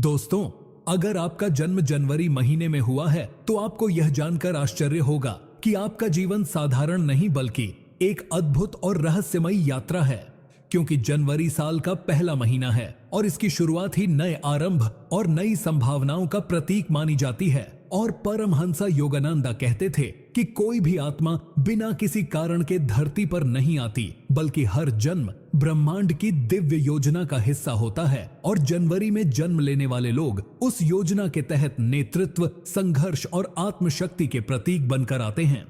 दोस्तों, अगर आपका जन्म जनवरी महीने में हुआ है तो आपको यह जानकर आश्चर्य होगा कि आपका जीवन साधारण नहीं बल्कि एक अद्भुत और रहस्यमयी यात्रा है। क्योंकि जनवरी साल का पहला महीना है और इसकी शुरुआत ही नए आरंभ और नई संभावनाओं का प्रतीक मानी जाती है। और परमहंसा योगानंदा कहते थे कि कोई भी आत्मा बिना किसी कारण के धरती पर नहीं आती, बल्कि हर जन्म ब्रह्मांड की दिव्य योजना का हिस्सा होता है और जनवरी में जन्म लेने वाले लोग उस योजना के तहत नेतृत्व, संघर्ष और आत्मशक्ति के प्रतीक बनकर आते हैं।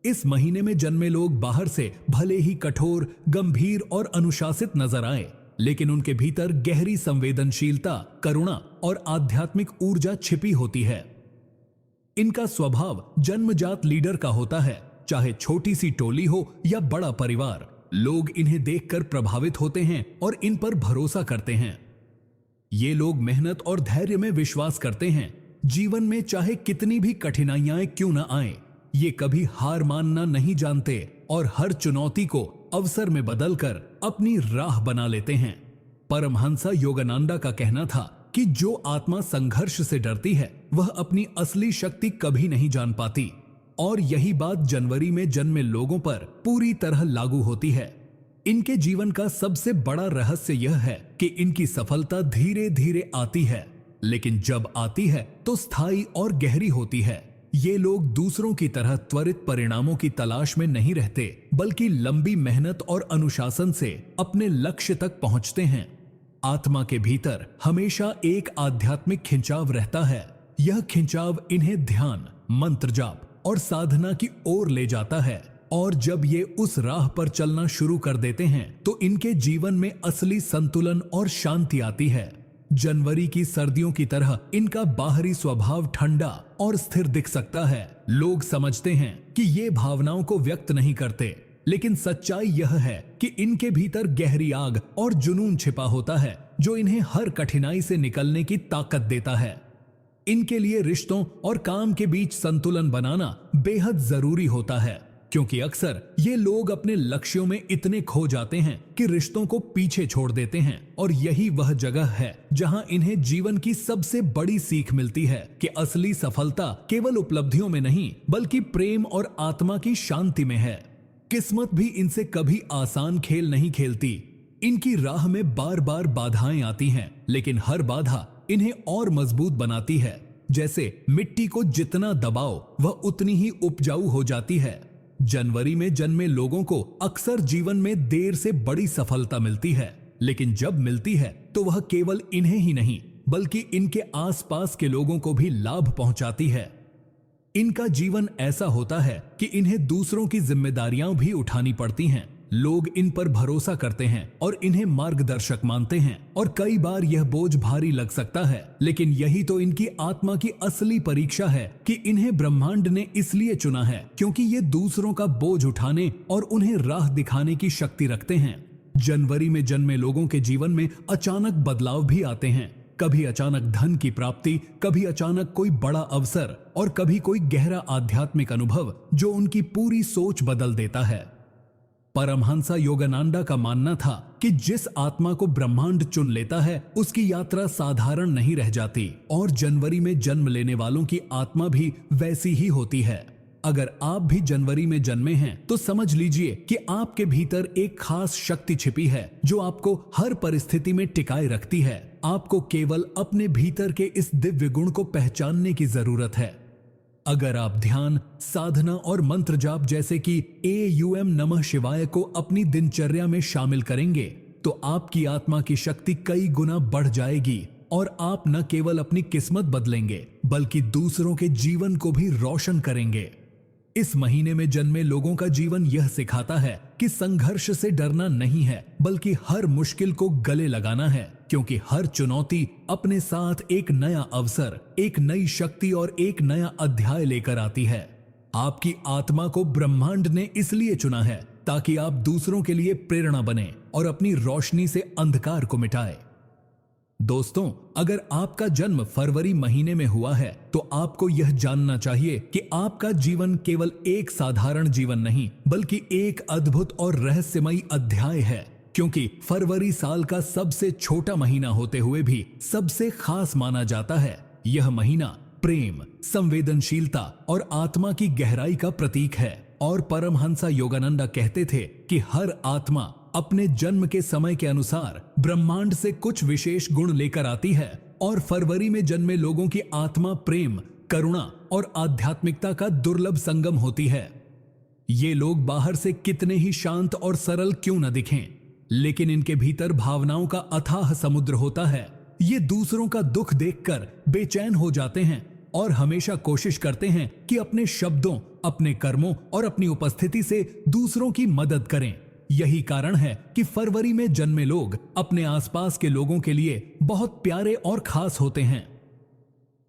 इस महीने में जन्मे लोग बाहर से भले ही कठोर, गंभीर और अनुशासित नजर आए, लेकिन उनके भीतर गहरी संवेदनशीलता, करुणा और आध्यात्मिक ऊर्जा छिपी होती है। इनका स्वभाव जन्मजात लीडर का होता है। चाहे छोटी सी टोली हो या बड़ा परिवार, लोग इन्हें देखकर प्रभावित होते हैं और इन पर भरोसा करते हैं। ये लोग मेहनत और धैर्य में विश्वास करते हैं। जीवन में चाहे कितनी भी कठिनाइयां क्यों न आए, ये कभी हार मानना नहीं जानते और हर चुनौती को अवसर में बदलकर अपनी राह बना लेते हैं। परमहंसा योगानंदा का कहना था कि जो आत्मा संघर्ष से डरती है वह अपनी असली शक्ति कभी नहीं जान पाती। और यही बात जनवरी में जन्मे लोगों पर पूरी तरह लागू होती है। इनके जीवन का सबसे बड़ा रहस्य यह है कि इनकी सफलता धीरे धीरे आती है, लेकिन जब आती है तो स्थायी और गहरी होती है। ये लोग दूसरों की तरह त्वरित परिणामों की तलाश में नहीं रहते, बल्कि लंबी मेहनत और अनुशासन से अपने लक्ष्य तक पहुंचते हैं। आत्मा के भीतर हमेशा एक आध्यात्मिक खिंचाव रहता है। यह खिंचाव इन्हें ध्यान, मंत्र जाप और साधना की ओर ले जाता है। और जब ये उस राह पर चलना शुरू कर देते हैं तो इनके जीवन में असली संतुलन और शांति आती है। जनवरी की सर्दियों की तरह इनका बाहरी स्वभाव ठंडा और स्थिर दिख सकता है। लोग समझते हैं कि ये भावनाओं को व्यक्त नहीं करते, लेकिन सच्चाई यह है कि इनके भीतर गहरी आग और जुनून छिपा होता है जो इन्हें हर कठिनाई से निकलने की ताकत देता है। इनके लिए रिश्तों और काम के बीच संतुलन बनाना बेहद जरूरी होता है, क्योंकि अक्सर ये लोग अपने लक्ष्यों में इतने खो जाते हैं कि रिश्तों को पीछे छोड़ देते हैं। और यही वह जगह है जहां इन्हें जीवन की सबसे बड़ी सीख मिलती है कि असली सफलता केवल उपलब्धियों में नहीं, बल्कि प्रेम और आत्मा की शांति में है। किस्मत भी इनसे कभी आसान खेल नहीं खेलती। इनकी राह में बार बार बाधाएं आती हैं, लेकिन हर बाधा इन्हें और मजबूत बनाती है। जैसे मिट्टी को जितना दबाओ वह उतनी ही उपजाऊ हो जाती है। जनवरी में जन्मे लोगों को अक्सर जीवन में देर से बड़ी सफलता मिलती है, लेकिन जब मिलती है तो वह केवल इन्हें ही नहीं, बल्कि इनके आसपास के लोगों को भी लाभ पहुंचाती है। इनका जीवन ऐसा होता है कि इन्हें दूसरों की जिम्मेदारियां भी उठानी पड़ती हैं। लोग इन पर भरोसा करते हैं और इन्हें मार्गदर्शक मानते हैं, और कई बार यह बोझ भारी लग सकता है, लेकिन यही तो इनकी आत्मा की असली परीक्षा है कि इन्हें ब्रह्मांड ने इसलिए चुना है क्योंकि ये दूसरों का बोझ उठाने और उन्हें राह दिखाने की शक्ति रखते हैं। जनवरी में जन्मे लोगों के जीवन में अचानक बदलाव भी आते हैं। कभी अचानक धन की प्राप्ति, कभी अचानक कोई बड़ा अवसर और कभी कोई गहरा आध्यात्मिक अनुभव जो उनकी पूरी सोच बदल देता है। परमहंसा योगानंदा का मानना था कि जिस आत्मा को ब्रह्मांड चुन लेता है उसकी यात्रा साधारण नहीं रह जाती, और जनवरी में जन्म लेने वालों की आत्मा भी वैसी ही होती है। अगर आप भी जनवरी में जन्मे हैं तो समझ लीजिए कि आपके भीतर एक खास शक्ति छिपी है जो आपको हर परिस्थिति में टिकाए रखती है। आपको केवल अपने भीतर के इस दिव्य गुण को पहचानने की जरूरत है। अगर आप ध्यान, साधना और मंत्र जाप जैसे कि AUM नमः शिवाय को अपनी दिनचर्या में शामिल करेंगे तो आपकी आत्मा की शक्ति कई गुना बढ़ जाएगी, और आप न केवल अपनी किस्मत बदलेंगे बल्कि दूसरों के जीवन को भी रोशन करेंगे। इस महीने में जन्मे लोगों का जीवन यह सिखाता है कि संघर्ष से डरना नहीं है, बल्कि हर मुश्किल को गले लगाना है, क्योंकि हर चुनौती अपने साथ एक नया अवसर, एक नई शक्ति और एक नया अध्याय लेकर आती है। आपकी आत्मा को ब्रह्मांड ने इसलिए चुना है ताकि आप दूसरों के लिए प्रेरणा बने और अपनी रोशनी से अंधकार को मिटाए। दोस्तों, अगर आपका जन्म फरवरी महीने में हुआ है तो आपको यह जानना चाहिए कि आपका जीवन केवल एक साधारण जीवन नहीं, बल्कि एक अद्भुत और रहस्यमयी अध्याय है। क्योंकि फरवरी साल का सबसे छोटा महीना होते हुए भी सबसे खास माना जाता है। यह महीना प्रेम, संवेदनशीलता और आत्मा की गहराई का प्रतीक है। और परमहंसा योगानंदा कहते थे कि हर आत्मा अपने जन्म के समय के अनुसार ब्रह्मांड से कुछ विशेष गुण लेकर आती है, और फरवरी में जन्मे लोगों की आत्मा प्रेम, करुणा और आध्यात्मिकता का दुर्लभ संगम होती है। ये लोग बाहर से कितने ही शांत और सरल क्यों न दिखें, लेकिन इनके भीतर भावनाओं का अथाह समुद्र होता है। ये दूसरों का दुख देखकर बेचैन हो जाते हैं और हमेशा कोशिश करते हैं कि अपने शब्दों, अपने कर्मों और अपनी उपस्थिति से दूसरों की मदद करें। यही कारण है कि फरवरी में जन्मे लोग अपने आसपास के लोगों के लिए बहुत प्यारे और खास होते हैं।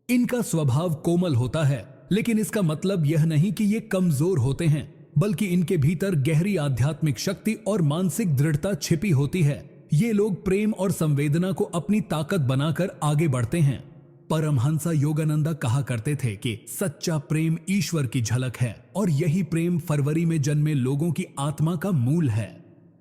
इनका स्वभाव कोमल होता है, लेकिन इसका मतलब यह नहीं कि ये कमजोर होते हैं, बल्कि इनके भीतर गहरी आध्यात्मिक शक्ति और मानसिक दृढ़ता छिपी होती है। ये लोग प्रेम और संवेदना को अपनी ताकत बनाकर आगे बढ़ते हैं। परमहंसा योगानंदा कहा करते थे कि सच्चा प्रेम ईश्वर की झलक है, और यही प्रेम फरवरी में जन्मे लोगों की आत्मा का मूल है।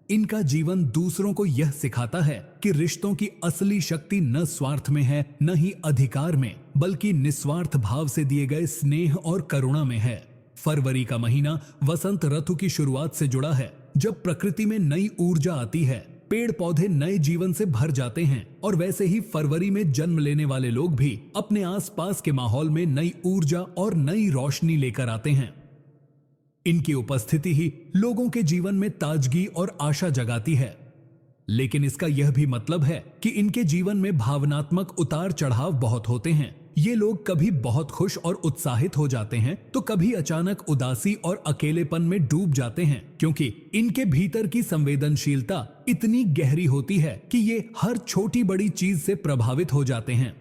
इनका जीवन दूसरों को यह सिखाता है कि रिश्तों की असली शक्ति न स्वार्थ में है, न ही अधिकार में, बल्कि निस्वार्थ भाव से दिए गए स्नेह और करुणा में है। फरवरी का महीना वसंत ऋतु की शुरुआत से जुड़ा है, जब प्रकृति में नई ऊर्जा आती है, पेड़ पौधे नए जीवन से भर जाते हैं, और वैसे ही फरवरी में जन्म लेने वाले लोग भी अपने आसपास के माहौल में नई ऊर्जा और नई रोशनी लेकर आते हैं। इनकी उपस्थिति ही लोगों के जीवन में ताजगी और आशा जगाती है, लेकिन इसका यह भी मतलब है कि इनके जीवन में भावनात्मक उतार चढ़ाव बहुत होते हैं। ये लोग कभी बहुत खुश और उत्साहित हो जाते हैं, तो कभी अचानक उदासी और अकेलेपन में डूब जाते हैं, क्योंकि इनके भीतर की संवेदनशीलता इतनी गहरी होती है कि ये हर छोटी बड़ी चीज से प्रभावित हो जाते हैं।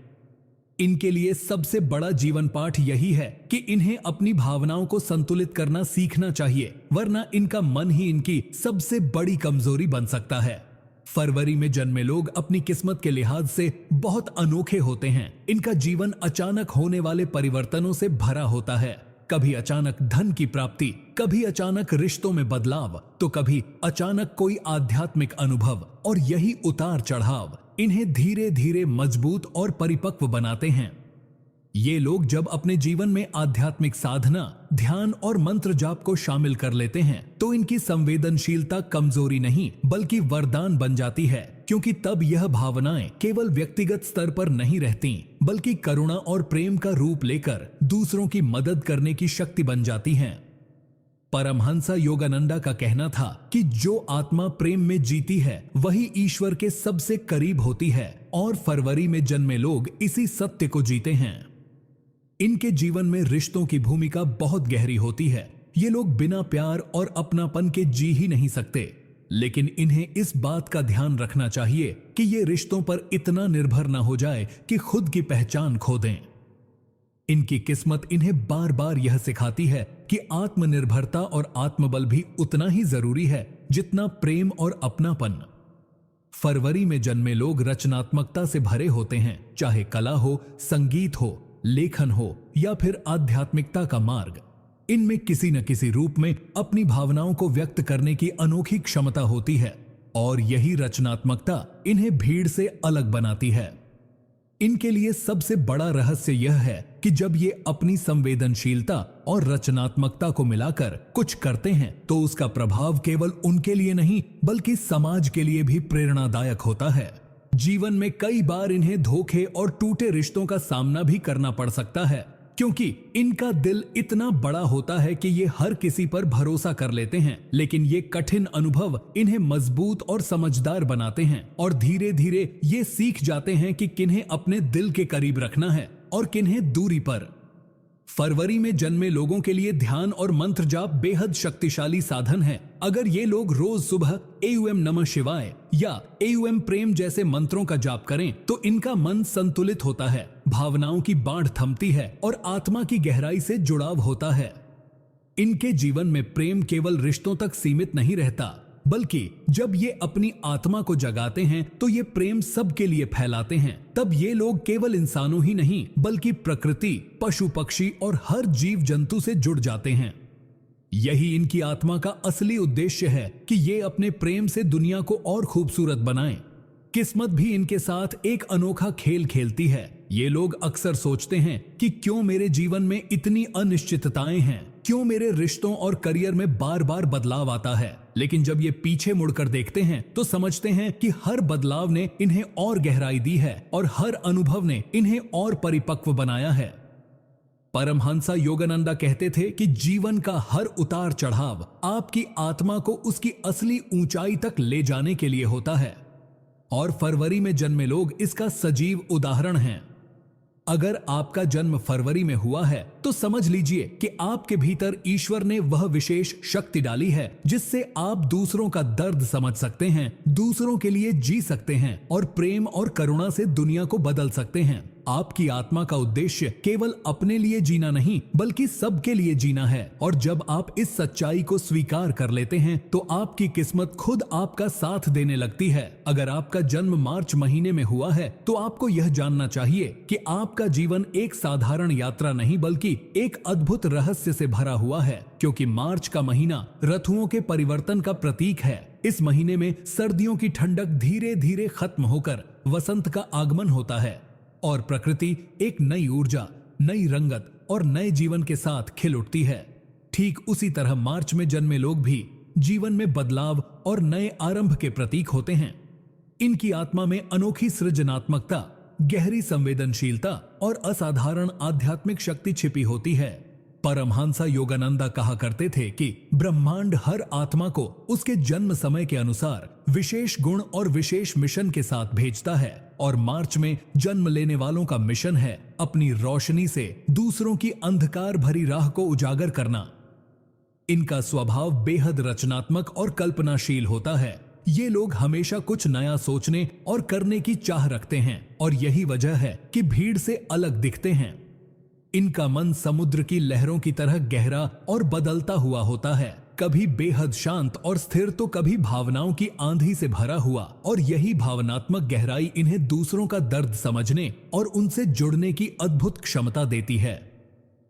इनके लिए सबसे बड़ा जीवन पाठ यही है कि इन्हें अपनी भावनाओं को संतुलित करना सीखना चाहिए, वरना इनका मन ही इनकी सबसे बड़ी कमजोरी बन सकता है। फरवरी में जन्मे लोग अपनी किस्मत के लिहाज से बहुत अनोखे होते हैं। इनका जीवन अचानक होने वाले परिवर्तनों से भरा होता है। कभी अचानक धन की प्राप्ति, कभी अचानक रिश्तों में बदलाव, तो कभी अचानक कोई आध्यात्मिक अनुभव, और यही उतार चढ़ाव इन्हें धीरे धीरे मजबूत और परिपक्व बनाते हैं। ये लोग जब अपने जीवन में आध्यात्मिक साधना, ध्यान और मंत्र जाप को शामिल कर लेते हैं, तो इनकी संवेदनशीलता कमजोरी नहीं बल्कि वरदान बन जाती है, क्योंकि तब यह भावनाएं केवल व्यक्तिगत स्तर पर नहीं रहती, बल्कि करुणा और प्रेम का रूप लेकर दूसरों की मदद करने की शक्ति बन जाती हैं। परमहंसा योगानंदा का कहना था कि जो आत्मा प्रेम में जीती है वही ईश्वर के सबसे करीब होती है, और फरवरी में जन्मे लोग इसी सत्य को जीते हैं। इनके जीवन में रिश्तों की भूमिका बहुत गहरी होती है। ये लोग बिना प्यार और अपनापन के जी ही नहीं सकते, लेकिन इन्हें इस बात का ध्यान रखना चाहिए कि ये रिश्तों पर इतना निर्भर न हो जाए कि खुद की पहचान खो दें। इनकी किस्मत इन्हें बार बार यह सिखाती है कि आत्मनिर्भरता और आत्मबल भी उतना ही जरूरी है जितना प्रेम और अपनापन। फरवरी में जन्मे लोग रचनात्मकता से भरे होते हैं, चाहे कला हो, संगीत हो, लेखन हो या फिर आध्यात्मिकता का मार्ग। इनमें किसी न किसी रूप में अपनी भावनाओं को व्यक्त करने की अनोखी क्षमता होती है, और यही रचनात्मकता इन्हें भीड़ से अलग बनाती है। इनके लिए सबसे बड़ा रहस्य यह है कि जब ये अपनी संवेदनशीलता और रचनात्मकता को मिलाकर कुछ करते हैं, तो उसका प्रभाव केवल उनके लिए नहीं बल्कि समाज के लिए भी प्रेरणादायक होता है। जीवन में कई बार इन्हें धोखे और टूटे रिश्तों का सामना भी करना पड़ सकता है, क्योंकि इनका दिल इतना बड़ा होता है कि ये हर किसी पर भरोसा कर लेते हैं, लेकिन ये कठिन अनुभव इन्हें मजबूत और समझदार बनाते हैं, और धीरे धीरे ये सीख जाते हैं कि किन्हें अपने दिल के करीब रखना है और किन्हें दूरी पर। फरवरी में जन्मे लोगों के लिए ध्यान और मंत्र जाप बेहद शक्तिशाली साधन है। अगर ये लोग रोज सुबह एयूएम नमः शिवाय या एयूएम प्रेम जैसे मंत्रों का जाप करें, तो इनका मन संतुलित होता है, भावनाओं की बाढ़ थमती है और आत्मा की गहराई से जुड़ाव होता है। इनके जीवन में प्रेम केवल रिश्तों तक सीमित नहीं रहता, बल्कि जब ये अपनी आत्मा को जगाते हैं तो ये प्रेम सबके लिए फैलाते हैं। तब ये लोग केवल इंसानों ही नहीं बल्कि प्रकृति, पशु पक्षी और हर जीव जंतु से जुड़ जाते हैं। यही इनकी आत्मा का असली उद्देश्य है कि ये अपने प्रेम से दुनिया को और खूबसूरत बनाएं। किस्मत भी इनके साथ एक अनोखा खेल खेलती है। ये लोग अक्सर सोचते हैं कि क्यों मेरे जीवन में इतनी अनिश्चितताएं हैं, क्यों मेरे रिश्तों और करियर में बार बार बदलाव आता है। लेकिन जब ये पीछे मुड़कर देखते हैं तो समझते हैं कि हर बदलाव ने इन्हें और गहराई दी है और हर अनुभव ने इन्हें और परिपक्व बनाया है। परमहंसा योगानंदा कहते थे कि जीवन का हर उतार चढ़ाव आपकी आत्मा को उसकी असली ऊंचाई तक ले जाने के लिए होता है, और फरवरी में जन्मे लोग इसका सजीव उदाहरण हैं। अगर आपका जन्म फरवरी में हुआ है तो समझ लीजिए कि आपके भीतर ईश्वर ने वह विशेष शक्ति डाली है जिससे आप दूसरों का दर्द समझ सकते हैं, दूसरों के लिए जी सकते हैं और प्रेम और करुणा से दुनिया को बदल सकते हैं। आपकी आत्मा का उद्देश्य केवल अपने लिए जीना नहीं बल्कि सबके लिए जीना है, और जब आप इस सच्चाई को स्वीकार कर लेते हैं तो आपकी किस्मत खुद आपका साथ देने लगती है। अगर आपका जन्म मार्च महीने में हुआ है तो आपको यह जानना चाहिए कि आपका जीवन एक साधारण यात्रा नहीं बल्कि एक अद्भुत रहस्य से भरा हुआ है, क्योंकि मार्च का महीना ऋतुओं के परिवर्तन का प्रतीक है। इस महीने में सर्दियों की ठंडक धीरे धीरे खत्म होकर वसंत का आगमन होता है और प्रकृति एक नई ऊर्जा, नई रंगत और नए जीवन के साथ खिल उठती है। ठीक उसी तरह मार्च में जन्मे लोग भी जीवन में बदलाव और नए आरंभ के प्रतीक होते हैं। इनकी आत्मा में अनोखी सृजनात्मकता, गहरी संवेदनशीलता और असाधारण आध्यात्मिक शक्ति छिपी होती है। परमहंसा योगानंदा कहा करते थे कि ब्रह्मांड हर आत्मा को उसके जन्म समय के अनुसार विशेष गुण और विशेष मिशन के साथ भेजता है, और मार्च में जन्म लेने वालों का मिशन है अपनी रोशनी से दूसरों की अंधकार भरी राह को उजागर करना। इनका स्वभाव बेहद रचनात्मक और कल्पनाशील होता है। ये लोग हमेशा कुछ नया सोचने और करने की चाह रखते हैं, और यही वजह है कि भीड़ से अलग दिखते हैं। इनका मन समुद्र की लहरों की तरह गहरा और बदलता हुआ होता है, कभी बेहद शांत और स्थिर तो कभी भावनाओं की आंधी से भरा हुआ, और यही भावनात्मक गहराई इन्हें दूसरों का दर्द समझने और उनसे जुड़ने की अद्भुत क्षमता देती है।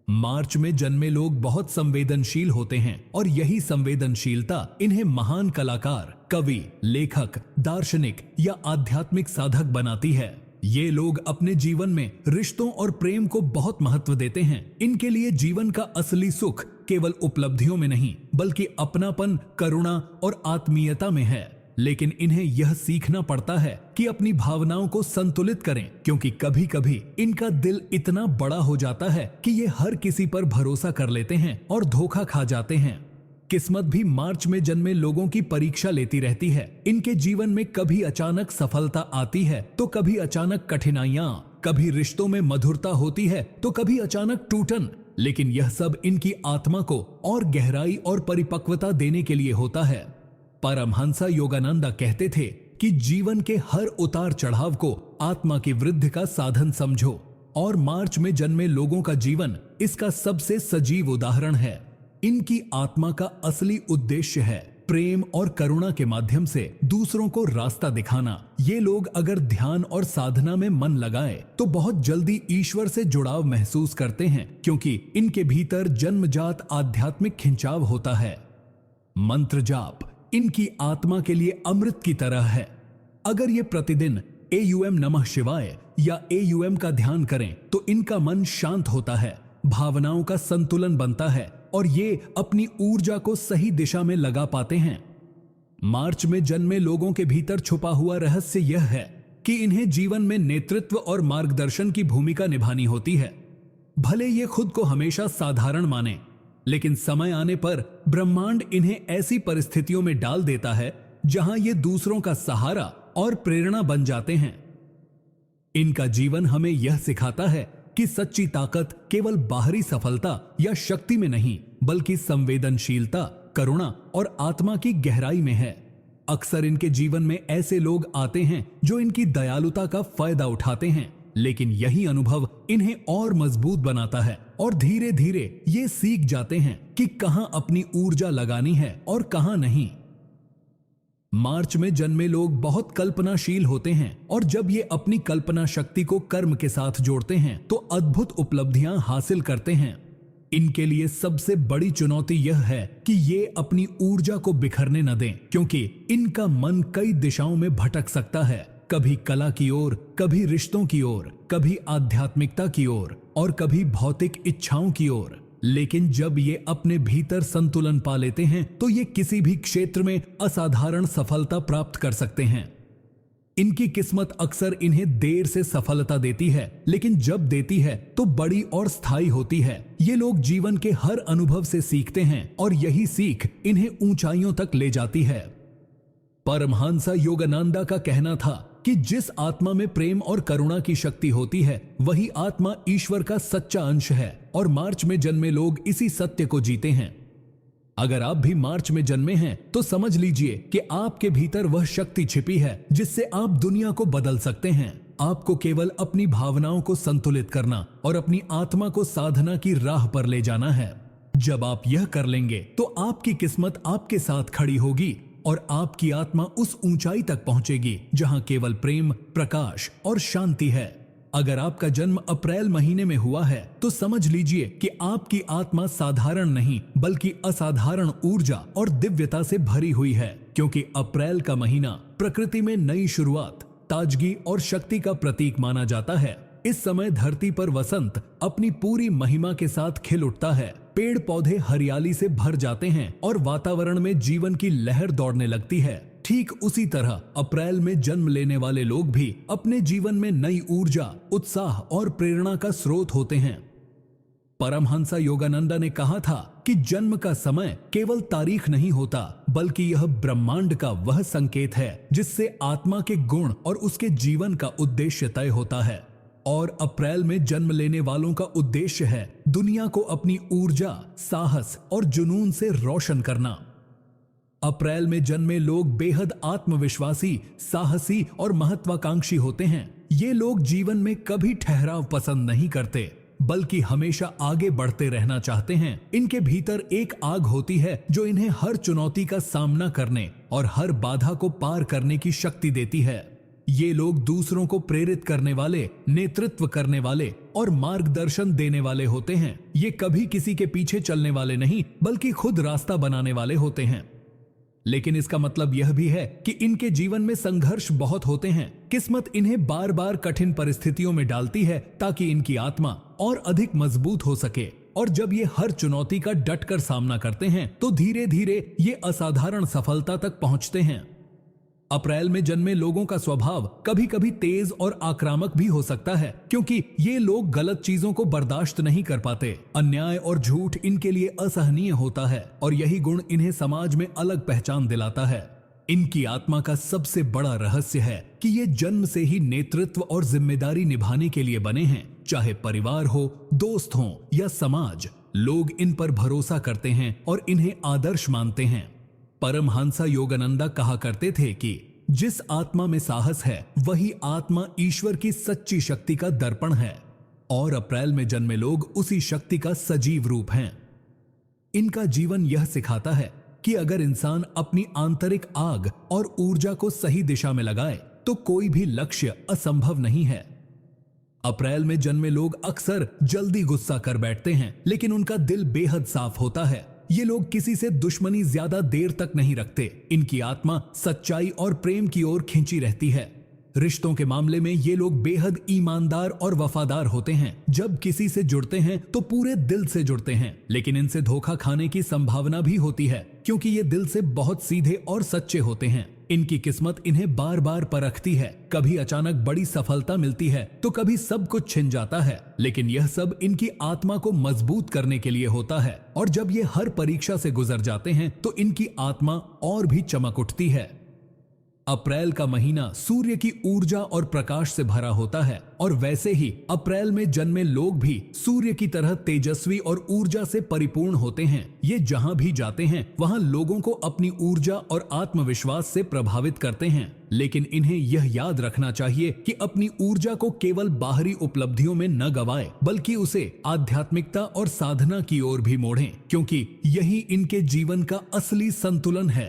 मार्च में जन्मे लोग बहुत संवेदनशील होते हैं, और यही संवेदनशीलता इन्हें महान कलाकार, कवि, लेखक, दार्शनिक या आध्यात्मिक साधक बनाती है। ये लोग अपने जीवन में रिश्तों और प्रेम को बहुत महत्व देते हैं। इनके लिए जीवन का असली सुख केवल उपलब्धियों में नहीं बल्कि अपनापन, करुणा और आत्मीयता में है। लेकिन इन्हें यह सीखना पड़ता है कि अपनी भावनाओं को संतुलित करें, क्योंकि कभी कभी इनका दिल इतना बड़ा हो जाता है कि ये हर किसी पर भरोसा कर लेते हैं और धोखा खा जाते हैं। किस्मत भी मार्च में जन्मे लोगों की परीक्षा लेती रहती है। इनके जीवन में कभी अचानक सफलता आती है तो कभी अचानक कठिनाइयां, कभी रिश्तों में मधुरता होती है तो कभी अचानक टूटन। लेकिन यह सब इनकी आत्मा को और गहराई और परिपक्वता देने के लिए होता है। परमहंसा योगानंदा कहते थे कि जीवन के हर उतार चढ़ाव को आत्मा की वृद्धि का साधन समझो, और मार्च में जन्मे लोगों का जीवन इसका सबसे सजीव उदाहरण है। इनकी आत्मा का असली उद्देश्य है प्रेम और करुणा के माध्यम से दूसरों को रास्ता दिखाना। ये लोग अगर ध्यान और साधना में मन लगाए तो बहुत जल्दी ईश्वर से जुड़ाव महसूस करते हैं, क्योंकि इनके भीतर जन्मजात आध्यात्मिक खिंचाव होता है। मंत्र जाप इनकी आत्मा के लिए अमृत की तरह है। अगर ये प्रतिदिन AUM नमः शिवाय या AUM का ध्यान करें तो इनका मन शांत होता है, भावनाओं का संतुलन बनता है और ये अपनी ऊर्जा को सही दिशा में लगा पाते हैं। मार्च में जन्मे लोगों के भीतर छुपा हुआ रहस्य यह है कि इन्हें जीवन में नेतृत्व और मार्गदर्शन की भूमिका निभानी होती है। भले ये खुद को हमेशा साधारण माने, लेकिन समय आने पर ब्रह्मांड इन्हें ऐसी परिस्थितियों में डाल देता है जहां ये दूसरों का सहारा और प्रेरणा बन जाते हैं। इनका जीवन हमें यह सिखाता है कि सच्ची ताकत केवल बाहरी सफलता या शक्ति में नहीं बल्कि संवेदनशीलता, करुणा और आत्मा की गहराई में है। अक्सर इनके जीवन में ऐसे लोग आते हैं जो इनकी दयालुता का फायदा उठाते हैं, लेकिन यही अनुभव इन्हें और मजबूत बनाता है और धीरे धीरे ये सीख जाते हैं कि कहां अपनी ऊर्जा लगानी है और कहां नहीं। मार्च में जन्मे लोग बहुत कल्पनाशील होते हैं और जब ये अपनी कल्पना शक्ति को कर्म के साथ जोड़ते हैं तो अद्भुत उपलब्धियां हासिल करते हैं। इनके लिए सबसे बड़ी चुनौती यह है कि ये अपनी ऊर्जा को बिखरने न दें, क्योंकि इनका मन कई दिशाओं में भटक सकता है, कभी कला की ओर, कभी रिश्तों की ओर, कभी आध्यात्मिकता की ओर और कभी भौतिक इच्छाओं की ओर। लेकिन जब ये अपने भीतर संतुलन पा लेते हैं तो ये किसी भी क्षेत्र में असाधारण सफलता प्राप्त कर सकते हैं। इनकी किस्मत अक्सर इन्हें देर से सफलता देती है, लेकिन जब देती है तो बड़ी और स्थायी होती है। ये लोग जीवन के हर अनुभव से सीखते हैं और यही सीख इन्हें ऊंचाइयों तक ले जाती है। परमहंस योगानंदा का कहना था कि जिस आत्मा में प्रेम और करुणा की शक्ति होती है वही आत्मा ईश्वर का सच्चा अंश है और मार्च में जन्मे लोग इसी सत्य को जीते हैं। अगर आप भी मार्च में जन्मे हैं तो समझ लीजिए कि आपके भीतर वह शक्ति छिपी है जिससे आप दुनिया को बदल सकते हैं। आपको केवल अपनी भावनाओं को संतुलित करना और अपनी आत्मा को साधना की राह पर ले जाना है। जब आप यह कर लेंगे तो आपकी किस्मत आपके साथ खड़ी होगी और आपकी आत्मा उस ऊंचाई तक पहुंचेगी जहां केवल प्रेम, प्रकाश और शांति है। अगर आपका जन्म अप्रैल महीने में हुआ है तो समझ लीजिए कि आपकी आत्मा साधारण नहीं बल्कि असाधारण ऊर्जा और दिव्यता से भरी हुई है, क्योंकि अप्रैल का महीना प्रकृति में नई शुरुआत, ताजगी और शक्ति का प्रतीक माना जाता है। इस समय धरती पर वसंत अपनी पूरी महिमा के साथ खिल उठता है, पेड़ पौधे हरियाली से भर जाते हैं और वातावरण में जीवन की लहर दौड़ने लगती है। ठीक उसी तरह अप्रैल में जन्म लेने वाले लोग भी अपने जीवन में नई ऊर्जा, उत्साह और प्रेरणा का स्रोत होते हैं। परमहंस योगानंदा ने कहा था कि जन्म का समय केवल तारीख नहीं होता बल्कि यह ब्रह्मांड का वह संकेत है जिससे आत्मा के गुण और उसके जीवन का उद्देश्य तय होता है। और अप्रैल में जन्म लेने वालों का उद्देश्य है दुनिया को अपनी ऊर्जा, साहस और जुनून से रोशन करना। अप्रैल में जन्मे लोग बेहद आत्मविश्वासी, साहसी और महत्वाकांक्षी होते हैं। ये लोग जीवन में कभी ठहराव पसंद नहीं करते बल्कि हमेशा आगे बढ़ते रहना चाहते हैं। इनके भीतर एक आग होती है जो इन्हें हर चुनौती का सामना करने और हर बाधा को पार करने की शक्ति देती है। ये लोग दूसरों को प्रेरित करने वाले, नेतृत्व करने वाले और मार्गदर्शन देने वाले होते हैं। ये कभी किसी के पीछे चलने वाले नहीं बल्कि खुद रास्ता बनाने वाले होते हैं। लेकिन इसका मतलब यह भी है कि इनके जीवन में संघर्ष बहुत होते हैं। किस्मत इन्हें बार बार कठिन परिस्थितियों में डालती है ताकि इनकी आत्मा और अधिक मजबूत हो सके। और जब ये हर चुनौती का डटकर सामना करते हैं तो धीरे धीरे ये असाधारण सफलता तक पहुंचते हैं। अप्रैल में जन्मे लोगों का स्वभाव कभी कभी तेज और आक्रामक भी हो सकता है, क्योंकि ये लोग गलत चीजों को बर्दाश्त नहीं कर पाते। अन्याय और झूठ इनके लिए असहनीय होता है और यही गुण इन्हें समाज में अलग पहचान दिलाता है। इनकी आत्मा का सबसे बड़ा रहस्य है कि ये जन्म से ही नेतृत्व और जिम्मेदारी निभाने के लिए बने हैं। चाहे परिवार हो, दोस्त हो या समाज, लोग इन पर भरोसा करते हैं और इन्हें आदर्श मानते हैं। परमहंस योगानंदा कहा करते थे कि जिस आत्मा में साहस है वही आत्मा ईश्वर की सच्ची शक्ति का दर्पण है और अप्रैल में जन्मे लोग उसी शक्ति का सजीव रूप हैं। इनका जीवन यह सिखाता है कि अगर इंसान अपनी आंतरिक आग और ऊर्जा को सही दिशा में लगाए तो कोई भी लक्ष्य असंभव नहीं है। अप्रैल में जन्मे लोग अक्सर जल्दी गुस्सा कर बैठते हैं, लेकिन उनका दिल बेहद साफ होता है। ये लोग किसी से दुश्मनी ज्यादा देर तक नहीं रखते। इनकी आत्मा सच्चाई और प्रेम की ओर खींची रहती है। रिश्तों के मामले में ये लोग बेहद ईमानदार और वफादार होते हैं। जब किसी से जुड़ते हैं तो पूरे दिल से जुड़ते हैं, लेकिन इनसे धोखा खाने की संभावना भी होती है क्योंकि ये दिल से बहुत सीधे और सच्चे होते हैं। इनकी किस्मत इन्हें बार बार परखती है। कभी अचानक बड़ी सफलता मिलती है तो कभी सब कुछ छिन जाता है, लेकिन यह सब इनकी आत्मा को मजबूत करने के लिए होता है। और जब ये हर परीक्षा से गुजर जाते हैं तो इनकी आत्मा और भी चमक उठती है। अप्रैल का महीना सूर्य की ऊर्जा और प्रकाश से भरा होता है और वैसे ही अप्रैल में जन्मे लोग भी सूर्य की तरह तेजस्वी और ऊर्जा से परिपूर्ण होते हैं। ये जहां भी जाते हैं वहां लोगों को अपनी ऊर्जा और आत्मविश्वास से प्रभावित करते हैं। लेकिन इन्हें यह याद रखना चाहिए कि अपनी ऊर्जा को केवल बाहरी उपलब्धियों में न गवाएं, बल्कि उसे आध्यात्मिकता और साधना की ओर भी मोड़ें, क्योंकि यही इनके जीवन का असली संतुलन है।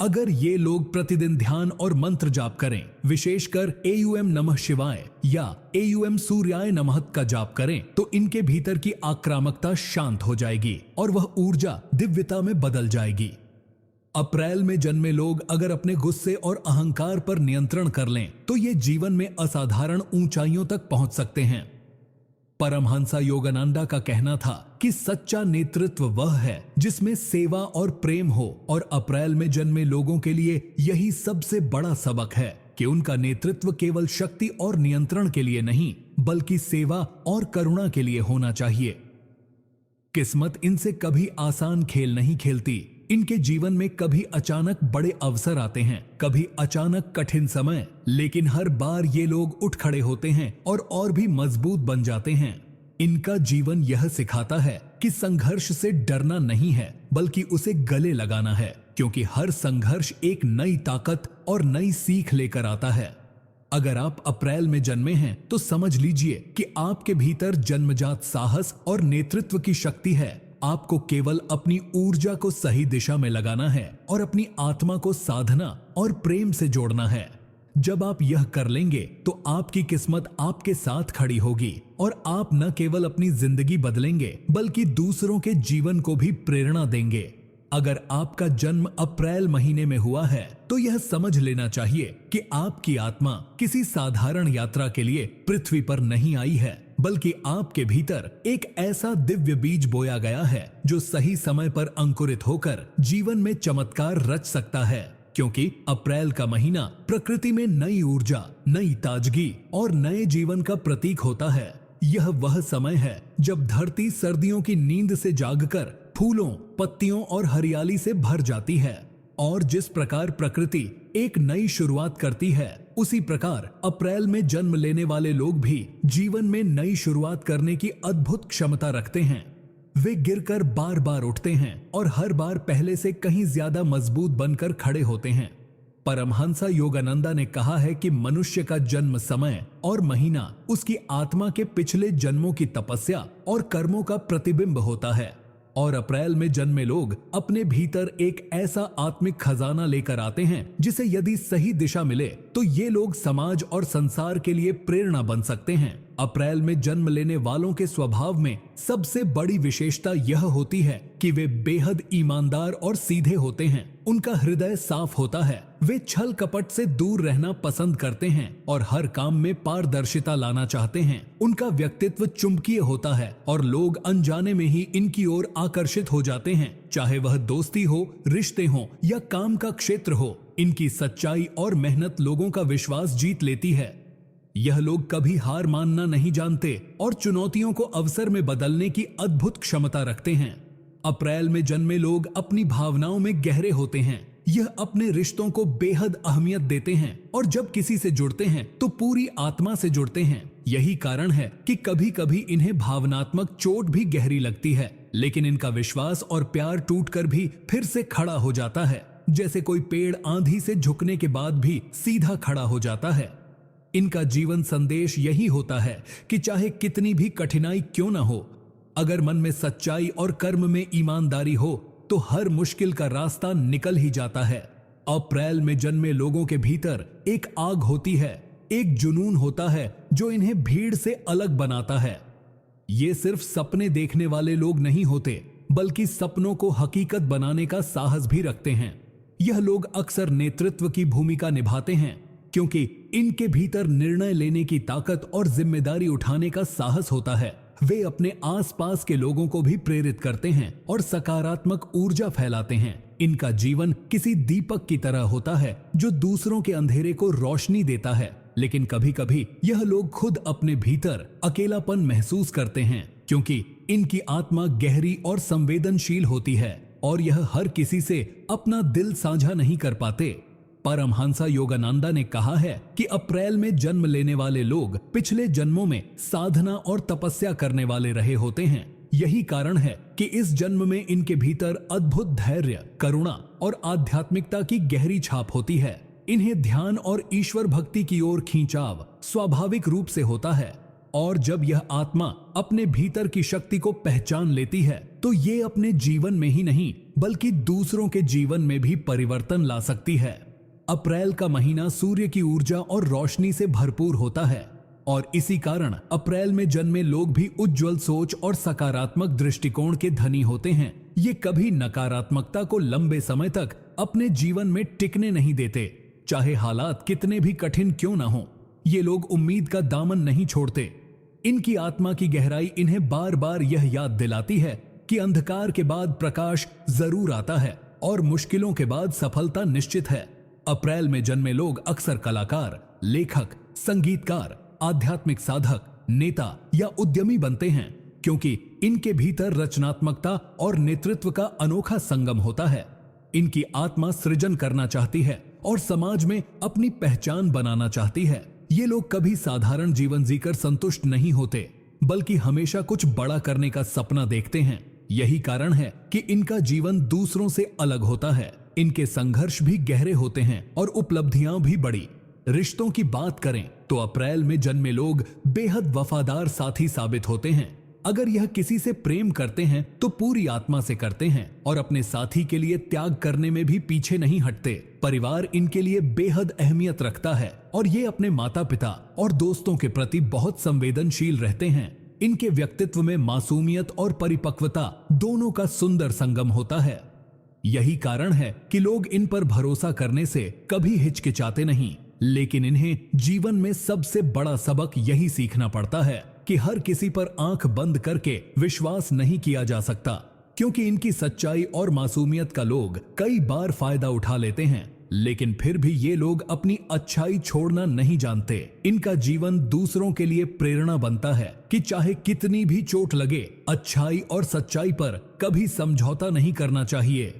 अगर ये लोग प्रतिदिन ध्यान और मंत्र जाप करें, विशेषकर एयूएम नमः शिवाय या एयूएम सूर्याय नमः का जाप करें, तो इनके भीतर की आक्रामकता शांत हो जाएगी और वह ऊर्जा दिव्यता में बदल जाएगी। अप्रैल में जन्मे लोग अगर अपने गुस्से और अहंकार पर नियंत्रण कर लें तो ये जीवन में असाधारण ऊंचाइयों तक पहुंच सकते हैं। परमहंसा योगानंदा का कहना था कि सच्चा नेतृत्व वह है जिसमें सेवा और प्रेम हो, और अप्रैल में जन्मे लोगों के लिए यही सबसे बड़ा सबक है कि उनका नेतृत्व केवल शक्ति और नियंत्रण के लिए नहीं, बल्कि सेवा और करुणा के लिए होना चाहिए। किस्मत इनसे कभी आसान खेल नहीं खेलती। इनके जीवन में कभी अचानक बड़े अवसर आते हैं, कभी अचानक कठिन समय, लेकिन हर बार ये लोग उठ खड़े होते हैं और भी मजबूत बन जाते हैं। इनका जीवन यह सिखाता है कि संघर्ष से डरना नहीं है, बल्कि उसे गले लगाना है, क्योंकि हर संघर्ष एक नई ताकत और नई सीख लेकर आता है। अगर आप अप्रैल में जन्मे हैं तो समझ लीजिए कि आपके भीतर जन्मजात साहस और नेतृत्व की शक्ति है। आपको केवल अपनी ऊर्जा को सही दिशा में लगाना है और अपनी आत्मा को साधना और प्रेम से जोड़ना है। जब आप यह कर लेंगे तो आपकी किस्मत आपके साथ खड़ी होगी और आप न केवल अपनी जिंदगी बदलेंगे, बल्कि दूसरों के जीवन को भी प्रेरणा देंगे। अगर आपका जन्म अप्रैल महीने में हुआ है तो यह समझ लेना चाहिए कि आपकी आत्मा किसी साधारण यात्रा के लिए पृथ्वी पर नहीं आई है, बल्कि आपके भीतर एक ऐसा दिव्य बीज बोया गया है जो सही समय पर अंकुरित होकर जीवन में चमत्कार रच सकता है। क्योंकि अप्रैल का महीना प्रकृति में नई ऊर्जा, नई ताजगी और नए जीवन का प्रतीक होता है। यह वह समय है जब धरती सर्दियों की नींद से जागकर फूलों, पत्तियों और हरियाली से भर जाती है, और जिस प्रकार प्रकृति एक नई शुरुआत करती है, उसी प्रकार अप्रैल में जन्म लेने वाले लोग भी जीवन में नई शुरुआत करने की अद्भुत क्षमता रखते हैं। वे गिरकर बार बार उठते हैं और हर बार पहले से कहीं ज्यादा मजबूत बनकर खड़े होते हैं। परमहंसा योगानंदा ने कहा है कि मनुष्य का जन्म समय और महीना उसकी आत्मा के पिछले जन्मों की तपस्या और कर्मों का प्रतिबिंब होता है, और अप्रैल में जन्मे लोग अपने भीतर एक ऐसा आत्मिक खजाना लेकर आते हैं जिसे यदि सही दिशा मिले तो ये लोग समाज और संसार के लिए प्रेरणा बन सकते हैं। अप्रैल में जन्म लेने वालों के स्वभाव में सबसे बड़ी विशेषता यह होती है कि वे बेहद ईमानदार और सीधे होते हैं। उनका हृदय साफ होता है, वे छल कपट से दूर रहना पसंद करते हैं और हर काम में पारदर्शिता लाना चाहते हैं। उनका व्यक्तित्व चुंबकीय होता है और लोग अनजाने में ही इनकी ओर आकर्षित हो जाते हैं, चाहे वह दोस्ती हो, रिश्ते हो या काम का क्षेत्र हो। इनकी सच्चाई और मेहनत लोगों का विश्वास जीत लेती है। यह लोग कभी हार मानना नहीं जानते और चुनौतियों को अवसर में बदलने की अद्भुत क्षमता रखते हैं। अप्रैल में जन्मे लोग अपनी भावनाओं में गहरे होते हैं। यह अपने रिश्तों को बेहद अहमियत देते हैं और जब किसी से जुड़ते हैं तो पूरी आत्मा से जुड़ते हैं। यही कारण है कि कभी कभी इन्हें भावनात्मक चोट भी गहरी लगती है, लेकिन इनका विश्वास और प्यार टूटकर भी फिर से खड़ा हो जाता है, जैसे कोई पेड़ आंधी से झुकने के बाद भी सीधा खड़ा हो जाता है। इनका जीवन संदेश यही होता है कि चाहे कितनी भी कठिनाई क्यों न हो, अगर मन में सच्चाई और कर्म में ईमानदारी हो तो हर मुश्किल का रास्ता निकल ही जाता है। अप्रैल में जन्मे लोगों के भीतर एक आग होती है, एक जुनून होता है जो इन्हें भीड़ से अलग बनाता है। ये सिर्फ सपने देखने वाले लोग नहीं होते, बल्कि सपनों को हकीकत बनाने का साहस भी रखते हैं। यह लोग अक्सर नेतृत्व की भूमिका निभाते हैं क्योंकि इनके भीतर निर्णय लेने की ताकत और जिम्मेदारी उठाने का साहस होता है। वे अपने आसपास के लोगों को भी प्रेरित करते हैं और सकारात्मक ऊर्जा फैलाते हैं। इनका जीवन किसी दीपक की तरह होता है जो दूसरों के अंधेरे को रोशनी देता है, लेकिन कभी कभी यह लोग खुद अपने भीतर अकेलापन महसूस करते हैं क्योंकि इनकी आत्मा गहरी और संवेदनशील होती है और यह हर किसी से अपना दिल साझा नहीं कर पाते। परमहंसा योगानंदा ने कहा है कि अप्रैल में जन्म लेने वाले लोग पिछले जन्मों में साधना और तपस्या करने वाले रहे होते हैं। यही कारण है कि इस जन्म में इनके भीतर अद्भुत धैर्य, करुणा और आध्यात्मिकता की गहरी छाप होती है। इन्हें ध्यान और ईश्वर भक्ति की ओर खींचाव स्वाभाविक रूप से होता है, और जब यह आत्मा अपने भीतर की शक्ति को पहचान लेती है तो ये अपने जीवन में ही नहीं बल्कि दूसरों के जीवन में भी परिवर्तन ला सकती है। अप्रैल का महीना सूर्य की ऊर्जा और रोशनी से भरपूर होता है और इसी कारण अप्रैल में जन्मे लोग भी उज्जवल सोच और सकारात्मक दृष्टिकोण के धनी होते हैं। ये कभी नकारात्मकता को लंबे समय तक अपने जीवन में टिकने नहीं देते, चाहे हालात कितने भी कठिन क्यों ना हो। ये लोग उम्मीद का दामन नहीं छोड़ते। इनकी आत्मा की गहराई इन्हें बार बार यह याद दिलाती है कि अंधकार के बाद प्रकाश जरूर आता है और मुश्किलों के बाद सफलता निश्चित है। अप्रैल में जन्मे लोग अक्सर कलाकार, लेखक, संगीतकार, आध्यात्मिक साधक, नेता या उद्यमी बनते हैं, क्योंकि इनके भीतर रचनात्मकता और नेतृत्व का अनोखा संगम होता है। इनकी आत्मा सृजन करना चाहती है और समाज में अपनी पहचान बनाना चाहती है। ये लोग कभी साधारण जीवन जीकर संतुष्ट नहीं होते, बल्कि हमेशा कुछ बड़ा करने का सपना देखते हैं। यही कारण है कि इनका जीवन दूसरों से अलग होता है। इनके संघर्ष भी गहरे होते हैं और उपलब्धियां भी बड़ी। रिश्तों की बात करें तो अप्रैल में जन्मे लोग बेहद वफादार साथी साबित होते हैं। अगर यह किसी से प्रेम करते हैं तो पूरी आत्मा से करते हैं और अपने साथी के लिए त्याग करने में भी पीछे नहीं हटते। परिवार इनके लिए बेहद अहमियत रखता है और ये अपने माता पिता और दोस्तों के प्रति बहुत संवेदनशील रहते हैं। इनके व्यक्तित्व में मासूमियत और परिपक्वता दोनों का सुंदर संगम होता है। यही कारण है कि लोग इन पर भरोसा करने से कभी हिचकिचाते नहीं। लेकिन इन्हें जीवन में सबसे बड़ा सबक यही सीखना पड़ता है कि हर किसी पर आंख बंद करके विश्वास नहीं किया जा सकता, क्योंकि इनकी सच्चाई और मासूमियत का लोग कई बार फायदा उठा लेते हैं। लेकिन फिर भी ये लोग अपनी अच्छाई छोड़ना नहीं जानते। इनका जीवन दूसरों के लिए प्रेरणा बनता है कि चाहे कितनी भी चोट लगे, अच्छाई और सच्चाई पर कभी समझौता नहीं करना चाहिए।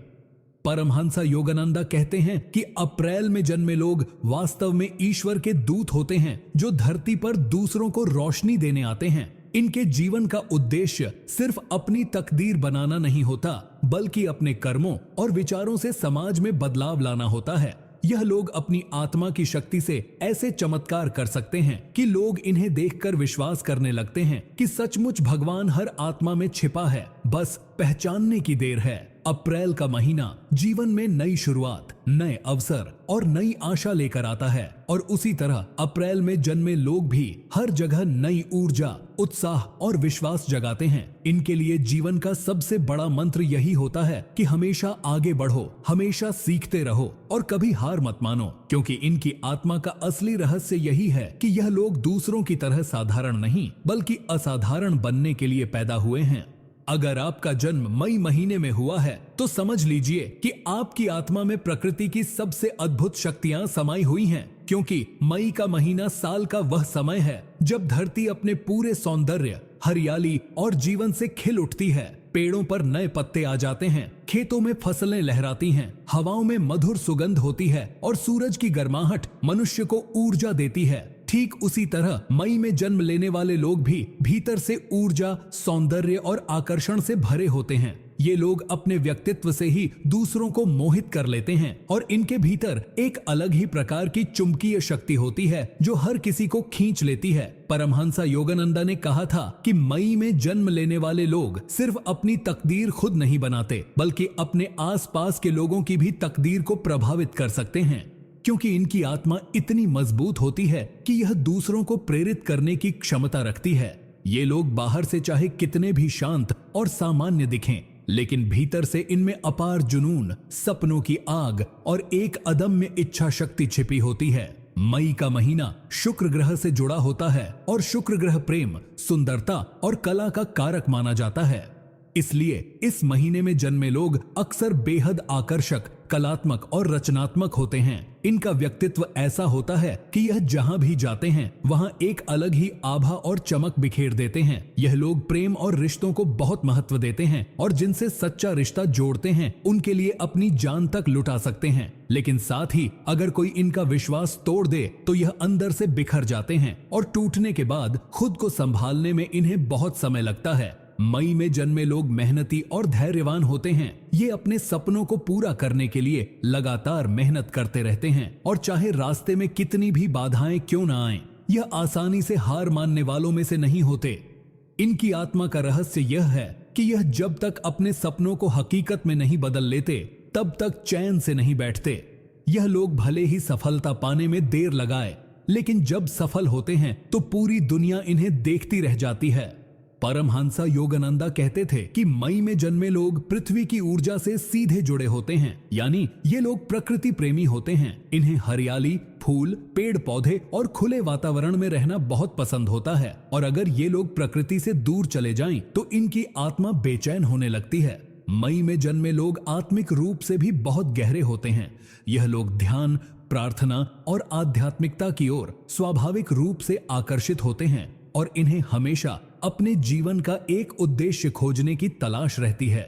परमहंसा योगानंदा कहते हैं कि अप्रैल में जन्मे लोग वास्तव में ईश्वर के दूत होते हैं, जो धरती पर दूसरों को रोशनी देने आते हैं। इनके जीवन का उद्देश्य सिर्फ अपनी तकदीर बनाना नहीं होता, बल्कि अपने कर्मों और विचारों से समाज में बदलाव लाना होता है। यह लोग अपनी आत्मा की शक्ति से ऐसे चमत्कार कर सकते हैं कि लोग इन्हें देखकर विश्वास करने लगते हैं कि सचमुच भगवान हर आत्मा में छिपा है, बस पहचानने की देर है। अप्रैल का महीना जीवन में नई शुरुआत, नए अवसर और नई आशा लेकर आता है और उसी तरह अप्रैल में जन्मे लोग भी हर जगह नई ऊर्जा, उत्साह और विश्वास जगाते हैं। इनके लिए जीवन का सबसे बड़ा मंत्र यही होता है कि हमेशा आगे बढ़ो, हमेशा सीखते रहो और कभी हार मत मानो, क्योंकि इनकी आत्मा का असली रहस्य यही है कि यह लोग दूसरों की तरह साधारण नहीं, बल्कि असाधारण बनने के लिए पैदा हुए हैं। अगर आपका जन्म मई महीने में हुआ है तो समझ लीजिए कि आपकी आत्मा में प्रकृति की सबसे अद्भुत शक्तियां समाई हुई हैं, क्योंकि मई का महीना साल का वह समय है जब धरती अपने पूरे सौंदर्य, हरियाली और जीवन से खिल उठती है। पेड़ों पर नए पत्ते आ जाते हैं, खेतों में फसलें लहराती हैं, हवाओं में मधुर सुगंध होती है और सूरज की गर्माहट मनुष्य को ऊर्जा देती है। ठीक उसी तरह मई में जन्म लेने वाले लोग भी भीतर से ऊर्जा, सौंदर्य और आकर्षण से भरे होते हैं। ये लोग अपने व्यक्तित्व से ही दूसरों को मोहित कर लेते हैं और इनके भीतर एक अलग ही प्रकार की चुंबकीय शक्ति होती है जो हर किसी को खींच लेती है। परमहंसा योगानंदा ने कहा था कि मई में जन्म लेने वाले लोग सिर्फ अपनी तकदीर खुद नहीं बनाते, बल्कि अपने आसपास के लोगों की भी तकदीर को प्रभावित कर सकते हैं, क्योंकि इनकी आत्मा इतनी मजबूत होती है कि यह दूसरों को प्रेरित करने की क्षमता रखती है। ये लोग बाहर से चाहे कितने भी शांत और सामान्य दिखें, लेकिन भीतर से इनमें अपार जुनून, सपनों की आग और एक अदम्य इच्छा शक्ति छिपी होती है। मई का महीना शुक्र ग्रह से जुड़ा होता है और शुक्र ग्रह प्रेम, सुंदरता और कला का कारक माना जाता है। इसलिए इस महीने में जन्मे लोग अक्सर बेहद आकर्षक, कलात्मक और रचनात्मक होते हैं। इनका व्यक्तित्व ऐसा होता है कि यह जहां भी जाते हैं वहां एक अलग ही आभा और चमक बिखेर देते हैं। यह लोग प्रेम और रिश्तों को बहुत महत्व देते हैं और जिनसे सच्चा रिश्ता जोड़ते हैं उनके लिए अपनी जान तक लुटा सकते हैं। लेकिन साथ ही अगर कोई इनका विश्वास तोड़ दे तो यह अंदर से बिखर जाते हैं और टूटने के बाद खुद को संभालने में इन्हें बहुत समय लगता है। मई में जन्मे लोग मेहनती और धैर्यवान होते हैं। ये अपने सपनों को पूरा करने के लिए लगातार मेहनत करते रहते हैं और चाहे रास्ते में कितनी भी बाधाएं क्यों ना आएं, यह आसानी से हार मानने वालों में से नहीं होते। इनकी आत्मा का रहस्य यह है कि यह जब तक अपने सपनों को हकीकत में नहीं बदल लेते तब तक चैन से नहीं बैठते। यह लोग भले ही सफलता पाने में देर लगाए, लेकिन जब सफल होते हैं तो पूरी दुनिया इन्हें देखती रह जाती है। परमहंसा योगानंदा कहते थे कि मई में जन्मे लोग पृथ्वी की ऊर्जा से सीधे जुड़े होते हैं, यानी ये लोग प्रकृति प्रेमी होते हैं। इन्हें हरियाली, फूल, पेड़ पौधे और खुले वातावरण में रहना बहुत पसंद होता है, और अगर ये लोग प्रकृति से दूर चले जाएं तो इनकी आत्मा बेचैन होने लगती है। मई में जन्मे लोग आत्मिक रूप से भी बहुत गहरे होते हैं। यह लोग ध्यान, प्रार्थना और आध्यात्मिकता की ओर स्वाभाविक रूप से आकर्षित होते हैं, और इन्हें हमेशा अपने जीवन का एक उद्देश्य खोजने की तलाश रहती है।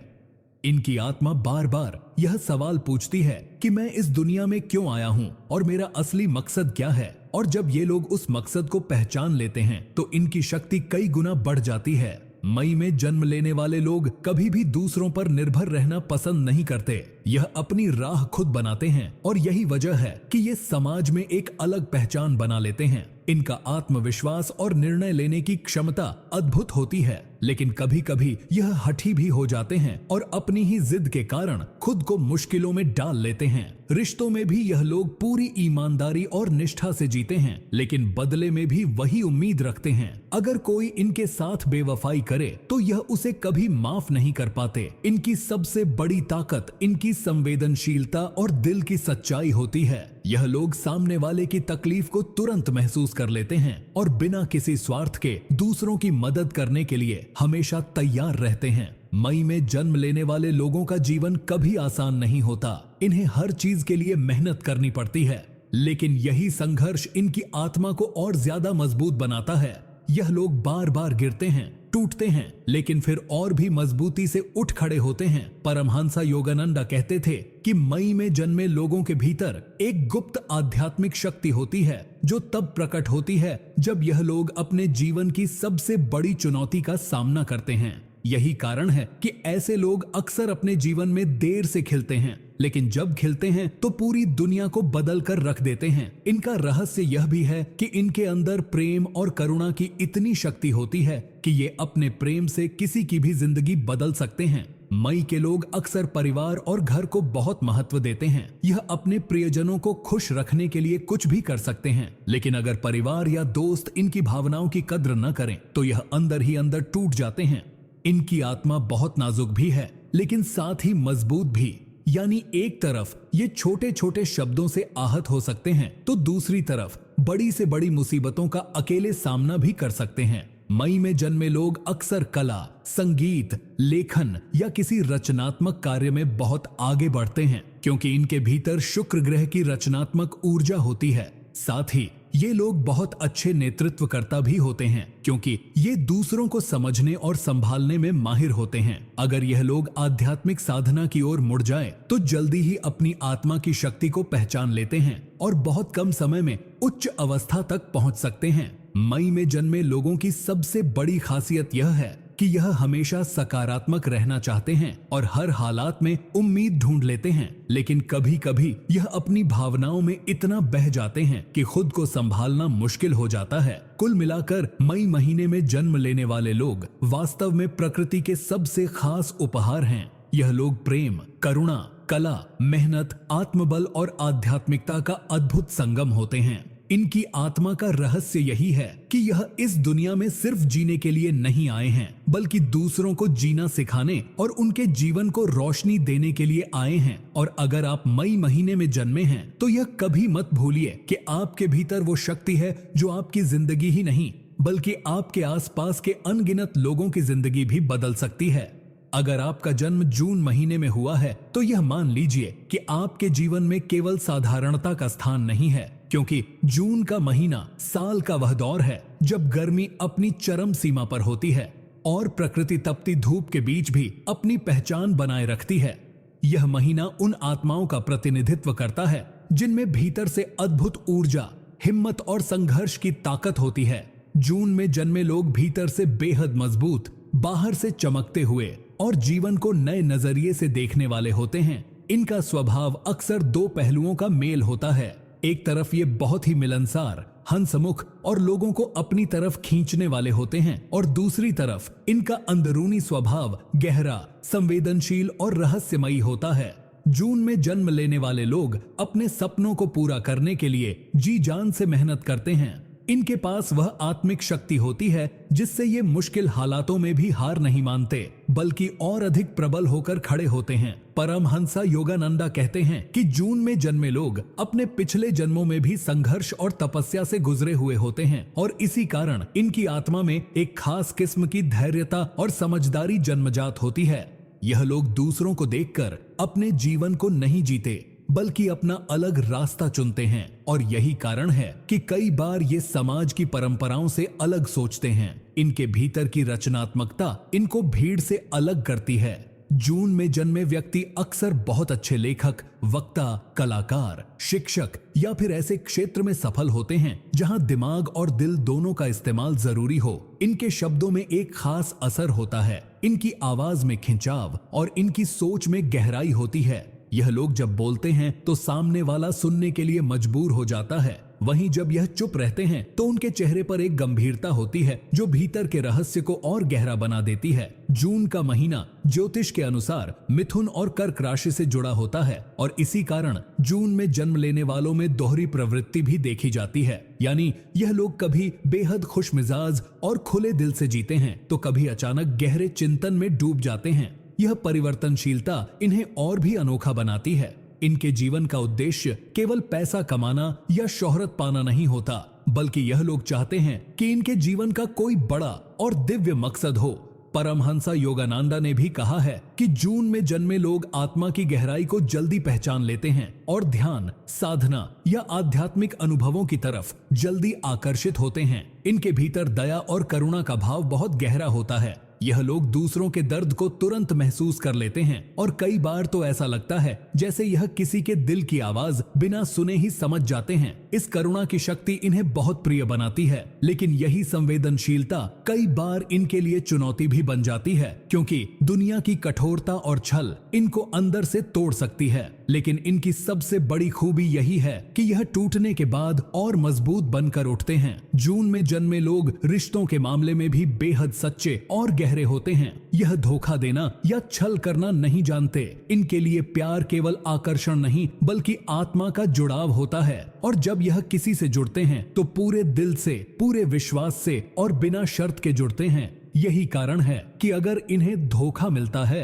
इनकी आत्मा बार बार यह सवाल पूछती है कि मैं इस दुनिया में क्यों आया हूं और मेरा असली मकसद क्या है। और जब ये लोग उस मकसद को पहचान लेते हैं तो इनकी शक्ति कई गुना बढ़ जाती है। मई में जन्म लेने वाले लोग कभी भी दूसरों पर निर्भर रहना पसंद नहीं करते। यह अपनी राह खुद बनाते हैं, और यही वजह है कि ये समाज में एक अलग पहचान बना लेते हैं। इनका आत्मविश्वास और निर्णय लेने की क्षमता अद्भुत होती है, लेकिन कभी कभी यह हठी भी हो जाते हैं और अपनी ही जिद के कारण खुद को मुश्किलों में डाल लेते हैं। रिश्तों में भी यह लोग पूरी ईमानदारी और निष्ठा से जीते हैं, लेकिन बदले में भी वही उम्मीद रखते हैं। अगर कोई इनके साथ बेवफाई करे तो यह उसे कभी माफ नहीं कर पाते। इनकी सबसे बड़ी ताकत इनकी संवेदनशीलता और दिल की सच्चाई होती है। यह लोग सामने वाले की तकलीफ को तुरंत महसूस कर लेते हैं और बिना किसी स्वार्थ के दूसरों की मदद करने के लिए हमेशा तैयार रहते हैं। मई में जन्म लेने वाले लोगों का जीवन कभी आसान नहीं होता। इन्हें हर चीज के लिए मेहनत करनी पड़ती है, लेकिन यही संघर्ष इनकी आत्मा को और ज्यादा मजबूत बनाता है। यह लोग बार बार गिरते हैं, टूटते हैं, लेकिन फिर और भी मजबूती से उठ खड़े होते हैं। परमहंसा योगानंदा कहते थे कि मई में जन्मे लोगों के भीतर एक गुप्त आध्यात्मिक शक्ति होती है, जो तब प्रकट होती है जब यह लोग अपने जीवन की सबसे बड़ी चुनौती का सामना करते हैं। यही कारण है कि ऐसे लोग अक्सर अपने जीवन में देर से खिलते हैं, लेकिन जब खिलते हैं तो पूरी दुनिया को बदल कर रख देते हैं। इनका रहस्य यह भी है कि इनके अंदर प्रेम और करुणा की इतनी शक्ति होती है कि ये अपने प्रेम से किसी की भी जिंदगी बदल सकते हैं। मई के लोग अक्सर परिवार और घर को बहुत महत्व देते हैं। यह अपने प्रियजनों को खुश रखने के लिए कुछ भी कर सकते हैं, लेकिन अगर परिवार या दोस्त इनकी भावनाओं की कद्र न करें तो यह अंदर ही अंदर टूट जाते हैं। इनकी आत्मा बहुत नाजुक भी है, लेकिन साथ ही मजबूत भी। यानी एक तरफ ये छोटे छोटे शब्दों से आहत हो सकते हैं, तो दूसरी तरफ बड़ी से बड़ी मुसीबतों का अकेले सामना भी कर सकते हैं। मई में जन्मे लोग अक्सर कला, संगीत, लेखन या किसी रचनात्मक कार्य में बहुत आगे बढ़ते हैं, क्योंकि इनके भीतर शुक्र ग्रह की रचनात्मक ऊर्जा होती है। साथ ही ये लोग बहुत अच्छे नेतृत्वकर्ता भी होते हैं, क्योंकि ये दूसरों को समझने और संभालने में माहिर होते हैं। अगर यह लोग आध्यात्मिक साधना की ओर मुड़ जाए तो जल्दी ही अपनी आत्मा की शक्ति को पहचान लेते हैं और बहुत कम समय में उच्च अवस्था तक पहुंच सकते हैं। मई में जन्मे लोगों की सबसे बड़ी खासियत यह है कि यह हमेशा सकारात्मक रहना चाहते हैं और हर हालात में उम्मीद ढूंढ लेते हैं, लेकिन कभी कभी यह अपनी भावनाओं में इतना बह जाते हैं कि खुद को संभालना मुश्किल हो जाता है। कुल मिलाकर मई महीने में जन्म लेने वाले लोग वास्तव में प्रकृति के सबसे खास उपहार हैं। यह लोग प्रेम, करुणा, कला, मेहनत, आत्मबल और आध्यात्मिकता का अद्भुत संगम होते हैं। इनकी आत्मा का रहस्य यही है कि यह इस दुनिया में सिर्फ जीने के लिए नहीं आए हैं, बल्कि दूसरों को जीना सिखाने और उनके जीवन को रोशनी देने के लिए आए हैं। और अगर आप मई महीने में जन्मे हैं तो यह कभी मत भूलिए कि आपके भीतर वो शक्ति है जो आपकी जिंदगी ही नहीं बल्कि आपके आसपास के अनगिनत लोगों की जिंदगी भी बदल सकती है। अगर आपका जन्म जून महीने में हुआ है तो यह मान लीजिए कि आपके जीवन में केवल साधारणता का स्थान नहीं है, क्योंकि जून का महीना साल का वह दौर है जब गर्मी अपनी चरम सीमा पर होती है और प्रकृति तपती धूप के बीच भी अपनी पहचान बनाए रखती है। यह महीना उन आत्माओं का प्रतिनिधित्व करता है जिनमें भीतर से अद्भुत ऊर्जा, हिम्मत और संघर्ष की ताकत होती है। जून में जन्मे लोग भीतर से बेहद मजबूत, बाहर से चमकते हुए और जीवन को नए नजरिए से देखने वाले होते हैं। इनका स्वभाव अक्सर दो पहलुओं का मेल होता है। एक तरफ ये बहुत ही मिलनसार, हंसमुख और लोगों को अपनी तरफ खींचने वाले होते हैं, और दूसरी तरफ इनका अंदरूनी स्वभाव गहरा, संवेदनशील और रहस्यमयी होता है। जून में जन्म लेने वाले लोग अपने सपनों को पूरा करने के लिए जी जान से मेहनत करते हैं। इनके पास वह आत्मिक शक्ति होती है जिससे ये मुश्किल हालातों में भी हार नहीं मानते, बल्कि और अधिक प्रबल होकर खड़े होते हैं। परमहंसा योगानंदा कहते हैं कि जून में जन्मे लोग अपने पिछले जन्मों में भी संघर्ष और तपस्या से गुजरे हुए होते हैं, और इसी कारण इनकी आत्मा में एक खास किस्म की धैर्यता और समझदारी जन्मजात होती है। यह लोग दूसरों को देखकर अपने जीवन को नहीं जीते, बल्कि अपना अलग रास्ता चुनते हैं, और यही कारण है कि कई बार ये समाज की परंपराओं से अलग सोचते हैं। इनके भीतर की रचनात्मकता इनको भीड़ से अलग करती है। जून में जन्मे व्यक्ति अक्सर बहुत अच्छे लेखक, वक्ता, कलाकार, शिक्षक या फिर ऐसे क्षेत्र में सफल होते हैं जहां दिमाग और दिल दोनों का इस्तेमाल जरूरी हो। इनके शब्दों में एक खास असर होता है, इनकी आवाज में खिंचाव और इनकी सोच में गहराई होती है। यह लोग जब बोलते हैं तो सामने वाला सुनने के लिए मजबूर हो जाता है, वहीं जब यह चुप रहते हैं तो उनके चेहरे पर एक गंभीरता होती है जो भीतर के रहस्य को और गहरा बना देती है। जून का महीना ज्योतिष के अनुसार मिथुन और कर्क राशि से जुड़ा होता है, और इसी कारण जून में जन्म लेने वालों में दोहरी प्रवृत्ति भी देखी जाती है। यानी यह लोग कभी बेहद खुश मिजाज और खुले दिल से जीते हैं, तो कभी अचानक गहरे चिंतन में डूब जाते हैं। यह परिवर्तनशीलता इन्हें और भी अनोखा बनाती है। इनके जीवन का उद्देश्य केवल पैसा कमाना या शोहरत पाना नहीं होता, बल्कि यह लोग चाहते हैं कि इनके जीवन का कोई बड़ा और दिव्य मकसद हो। परमहंसा योगानंदा ने भी कहा है कि जून में जन्मे लोग आत्मा की गहराई को जल्दी पहचान लेते हैं और ध्यान, साधना या आध्यात्मिक अनुभवों की तरफ जल्दी आकर्षित होते हैं। इनके भीतर दया और करुणा का भाव बहुत गहरा होता है। यह लोग दूसरों के दर्द को तुरंत महसूस कर लेते हैं, और कई बार तो ऐसा लगता है जैसे यह किसी के दिल की आवाज बिना सुने ही समझ जाते हैं। इस करुणा की शक्ति इन्हें बहुत प्रिय बनाती है, लेकिन यही संवेदनशीलता कई बार इनके लिए चुनौती भी बन जाती है, क्योंकि दुनिया की कठोरता और छल इनको अंदर से तोड़ सकती है। लेकिन इनकी सबसे बड़ी खूबी यही है कि यह टूटने के बाद और मजबूत बनकर उठते हैं। जून में जन्मे लोग रिश्तों के मामले में भी बेहद सच्चे और गहरे होते हैं। यह धोखा देना या छल करना नहीं जानते। इनके लिए प्यार केवल आकर्षण नहीं, बल्कि आत्मा का जुड़ाव होता है, और जब यह किसी से जुड़ते हैं तो पूरे दिल से, पूरे विश्वास से और बिना शर्त के जुड़ते हैं। यही कारण है कि अगर इन्हें धोखा मिलता है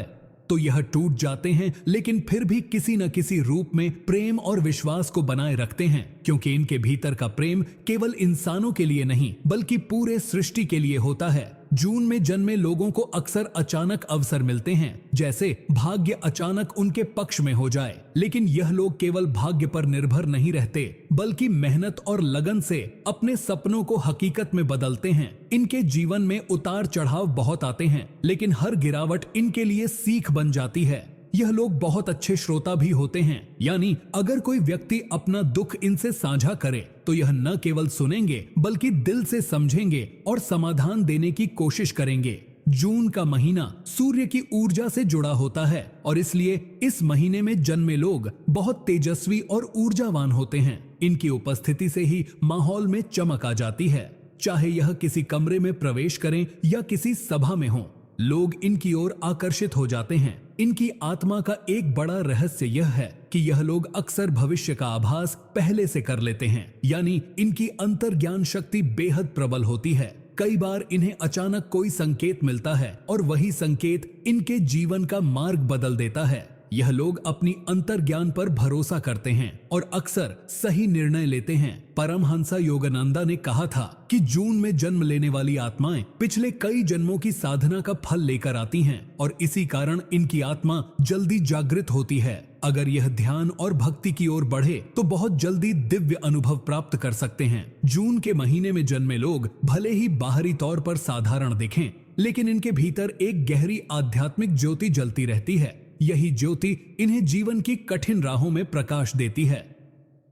तो यह टूट जाते हैं, लेकिन फिर भी किसी न किसी रूप में प्रेम और विश्वास को बनाए रखते हैं, क्योंकि इनके भीतर का प्रेम केवल इंसानों के लिए नहीं, बल्कि पूरे सृष्टि के लिए होता है। जून में जन्मे लोगों को अक्सर अचानक अवसर मिलते हैं, जैसे भाग्य अचानक उनके पक्ष में हो जाए। लेकिन यह लोग केवल भाग्य पर निर्भर नहीं रहते, बल्कि मेहनत और लगन से अपने सपनों को हकीकत में बदलते हैं। इनके जीवन में उतार चढ़ाव बहुत आते हैं, लेकिन हर गिरावट इनके लिए सीख बन जाती है। यह लोग बहुत अच्छे श्रोता भी होते हैं, यानी अगर कोई व्यक्ति अपना दुख इनसे साझा करे तो यह न केवल सुनेंगे, बल्कि दिल से समझेंगे और समाधान देने की कोशिश करेंगे। जून का महीना सूर्य की ऊर्जा से जुड़ा होता है, और इसलिए इस महीने में जन्मे लोग बहुत तेजस्वी और ऊर्जावान होते हैं। इनकी उपस्थिति से ही माहौल में चमक आ जाती है, चाहे यह किसी कमरे में प्रवेश करें या किसी सभा में हो। लोग इनकी ओर आकर्षित हो जाते हैं। इनकी आत्मा का एक बड़ा रहस्य यह है कि यह लोग अक्सर भविष्य का आभास पहले से कर लेते हैं, यानी इनकी अंतर्ज्ञान शक्ति बेहद प्रबल होती है। कई बार इन्हें अचानक कोई संकेत मिलता है, और वही संकेत इनके जीवन का मार्ग बदल देता है। यह लोग अपनी अंतर्ज्ञान पर भरोसा करते हैं और अक्सर सही निर्णय लेते हैं। परमहंसा योगानंदा ने कहा था कि जून में जन्म लेने वाली आत्माएं पिछले कई जन्मों की साधना का फल लेकर आती हैं, और इसी कारण इनकी आत्मा जल्दी जागृत होती है। अगर यह ध्यान और भक्ति की ओर बढ़े तो बहुत जल्दी दिव्य अनुभव प्राप्त कर सकते हैं। जून के महीने में जन्मे लोग भले ही बाहरी तौर पर साधारण दिखें, लेकिन इनके भीतर एक गहरी आध्यात्मिक ज्योति जलती रहती है। यही ज्योति इन्हें जीवन की कठिन राहों में प्रकाश देती है।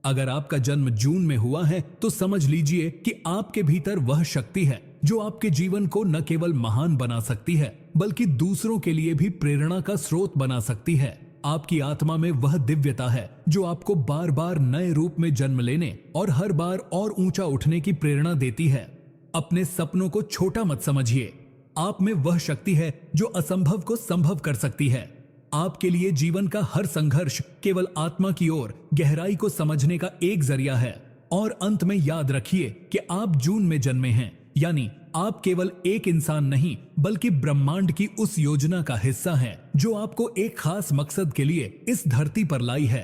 अगर आपका जन्म जून में हुआ है तो समझ लीजिए कि आपके भीतर वह शक्ति है जो आपके जीवन को न केवल महान बना सकती है, बल्कि दूसरों के लिए भी प्रेरणा का स्रोत बना सकती है। आपकी आत्मा में वह दिव्यता है जो आपको बार बार नए रूप में जन्म लेने और हर बार और ऊंचा उठने की प्रेरणा देती है। अपने सपनों को छोटा मत समझिए। आप में वह शक्ति है जो असंभव को संभव कर सकती है। आपके लिए जीवन का हर संघर्ष केवल आत्मा की ओर गहराई को समझने का एक जरिया है। और अंत में याद रखिए कि आप जून में जन्मे हैं, यानी आप केवल एक इंसान नहीं बल्कि ब्रह्मांड की उस योजना का हिस्सा हैं जो आपको एक खास मकसद के लिए इस धरती पर लाई है।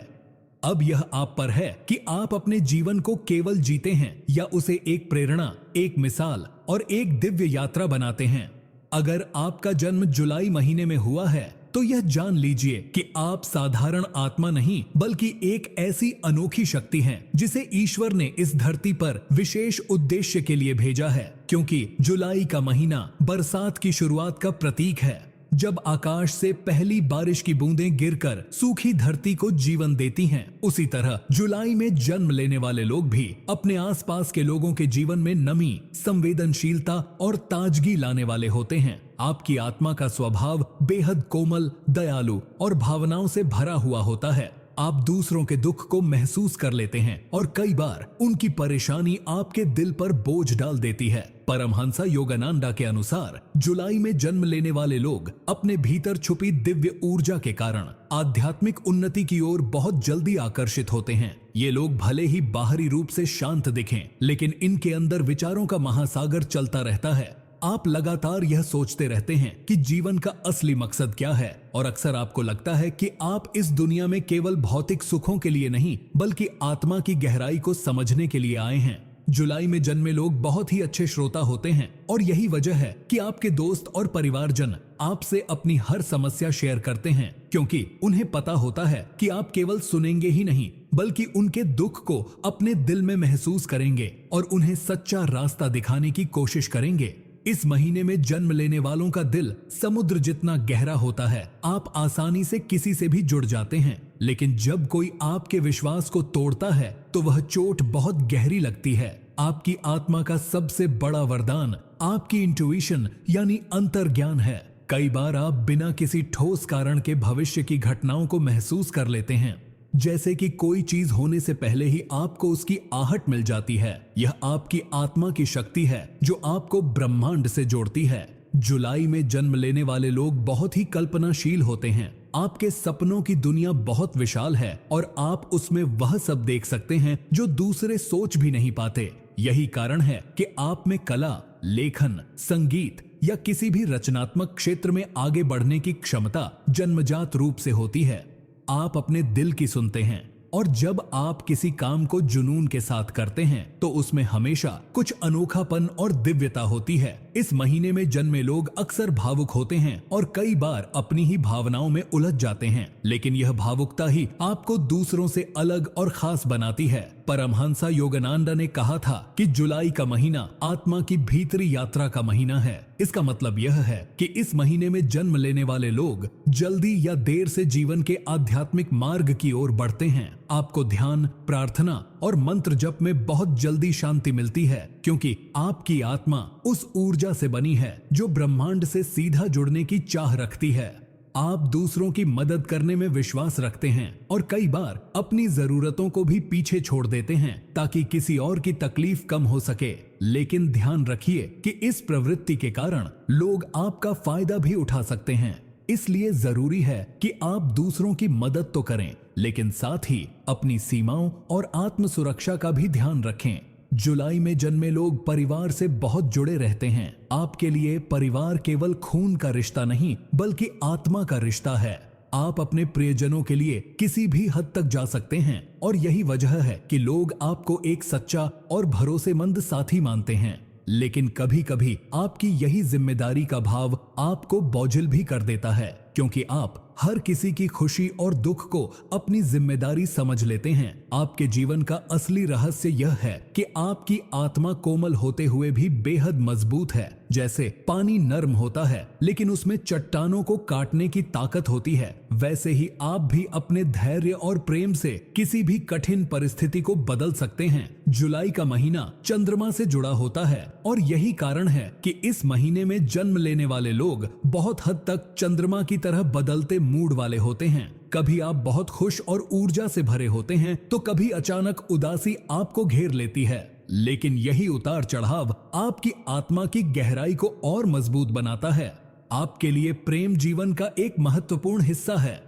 अब यह आप पर है कि आप अपने जीवन को केवल जीते हैं या उसे एक प्रेरणा, एक मिसाल और एक दिव्य यात्रा बनाते हैं। अगर आपका जन्म जुलाई महीने में हुआ है तो यह जान लीजिए कि आप साधारण आत्मा नहीं बल्कि एक ऐसी अनोखी शक्ति हैं जिसे ईश्वर ने इस धरती पर विशेष उद्देश्य के लिए भेजा है। क्योंकि जुलाई का महीना बरसात की शुरुआत का प्रतीक है, जब आकाश से पहली बारिश की बूंदें गिरकर सूखी धरती को जीवन देती हैं। उसी तरह जुलाई में जन्म लेने वाले लोग भी अपने आसपास के लोगों के जीवन में नमी, संवेदनशीलता और ताजगी लाने वाले होते हैं। आपकी आत्मा का स्वभाव बेहद कोमल, दयालु और भावनाओं से भरा हुआ होता है। आप दूसरों के दुख को महसूस कर लेते हैं और कई बार उनकी परेशानी आपके दिल पर बोझ डाल देती है। परमहंसा योगानंदा के अनुसार जुलाई में जन्म लेने वाले लोग अपने भीतर छुपी दिव्य ऊर्जा के कारण आध्यात्मिक उन्नति की ओर बहुत जल्दी आकर्षित होते हैं। ये लोग भले ही बाहरी रूप से शांत दिखें, लेकिन इनके अंदर विचारों का महासागर चलता रहता है। आप लगातार यह सोचते रहते हैं कि जीवन का असली मकसद क्या है, और अक्सर आपको लगता है कि आप इस दुनिया में केवल भौतिक सुखों के लिए नहीं बल्कि आत्मा की गहराई को समझने के लिए आए हैं। जुलाई में जन्मे लोग बहुत ही अच्छे श्रोता होते हैं और यही वजह है कि आपके दोस्त और परिवारजन आपसे अपनी हर समस्या शेयर करते हैं, क्योंकि उन्हें पता होता है कि आप केवल सुनेंगे ही नहीं बल्कि उनके दुख को अपने दिल में महसूस करेंगे और उन्हें सच्चा रास्ता दिखाने की कोशिश करेंगे। इस महीने में जन्म लेने वालों का दिल समुद्र जितना गहरा होता है। आप आसानी से किसी से भी जुड़ जाते हैं, लेकिन जब कोई आपके विश्वास को तोड़ता है तो वह चोट बहुत गहरी लगती है। आपकी आत्मा का सबसे बड़ा वरदान आपकी इंट्यूशन यानी अंतर्ज्ञान है। कई बार आप बिना किसी ठोस कारण के भविष्य की घटनाओं को महसूस कर लेते हैं, जैसे कि कोई चीज होने से पहले ही आपको उसकी आहट मिल जाती है। यह आपकी आत्मा की शक्ति है जो आपको ब्रह्मांड से जोड़ती है। जुलाई में जन्म लेने वाले लोग बहुत ही कल्पनाशील होते हैं। आपके सपनों की दुनिया बहुत विशाल है और आप उसमें वह सब देख सकते हैं जो दूसरे सोच भी नहीं पाते। यही कारण है कि आप में कला, लेखन, संगीत या किसी भी रचनात्मक क्षेत्र में आगे बढ़ने की क्षमता जन्मजात रूप से होती है। आप अपने दिल की सुनते हैं और जब आप किसी काम को जुनून के साथ करते हैं तो उसमें हमेशा कुछ अनोखापन और दिव्यता होती है। इस महीने में जन्मे लोग अक्सर भावुक होते हैं और कई बार अपनी ही भावनाओं में उलझ जाते हैं, लेकिन यह भावुकता ही आपको दूसरों से अलग और खास बनाती है। परमहंसा योगानंदा ने कहा था कि जुलाई का महीना आत्मा की भीतरी यात्रा का महीना है। इसका मतलब यह है कि इस महीने में जन्म लेने वाले लोग जल्दी या देर से जीवन के आध्यात्मिक मार्ग की ओर बढ़ते हैं। आपको ध्यान, प्रार्थना और मंत्र जप में बहुत जल्दी शांति मिलती है, क्योंकि आपकी आत्मा उस ऊर्जा से बनी है जो ब्रह्मांड से सीधा जुड़ने की चाह रखती है। आप दूसरों की मदद करने में विश्वास रखते हैं और कई बार अपनी जरूरतों को भी पीछे छोड़ देते हैं ताकि किसी और की तकलीफ कम हो सके। लेकिन ध्यान रखिए कि इस प्रवृत्ति के कारण लोग आपका फायदा भी उठा सकते हैं। इसलिए जरूरी है कि आप दूसरों की मदद तो करें, लेकिन साथ ही अपनी सीमाओं और आत्म सुरक्षा का भी ध्यान रखें। जुलाई में जन्मे लोग परिवार से बहुत जुड़े रहते हैं। आपके लिए परिवार केवल खून का रिश्ता नहीं बल्कि आत्मा का रिश्ता है। आप अपने प्रियजनों के लिए किसी भी हद तक जा सकते हैं और यही वजह है कि लोग आपको एक सच्चा और भरोसेमंद साथी मानते हैं। लेकिन कभी कभी आपकी यही जिम्मेदारी का भाव आपको बोझिल भी कर देता है, क्योंकि आप हर किसी की खुशी और दुख को अपनी जिम्मेदारी समझ लेते हैं। आपके जीवन का असली रहस्य यह है कि आपकी आत्मा कोमल होते हुए भी बेहद मजबूत है। जैसे पानी नर्म होता है लेकिन उसमें चट्टानों को काटने की ताकत होती है, वैसे ही आप भी अपने धैर्य और प्रेम से किसी भी कठिन परिस्थिति को बदल सकते हैं। जुलाई का महीना चंद्रमा से जुड़ा होता है और यही कारण है कि इस महीने में जन्म लेने वाले लोग बहुत हद तक चंद्रमा की तरह बदलते मूड वाले होते हैं। कभी आप बहुत खुश और ऊर्जा से भरे होते हैं तो कभी अचानक उदासी आपको घेर लेती है। लेकिन यही उतार चढ़ाव आपकी आत्मा की गहराई को और मजबूत बनाता है। आपके लिए प्रेम जीवन का एक महत्वपूर्ण हिस्सा है।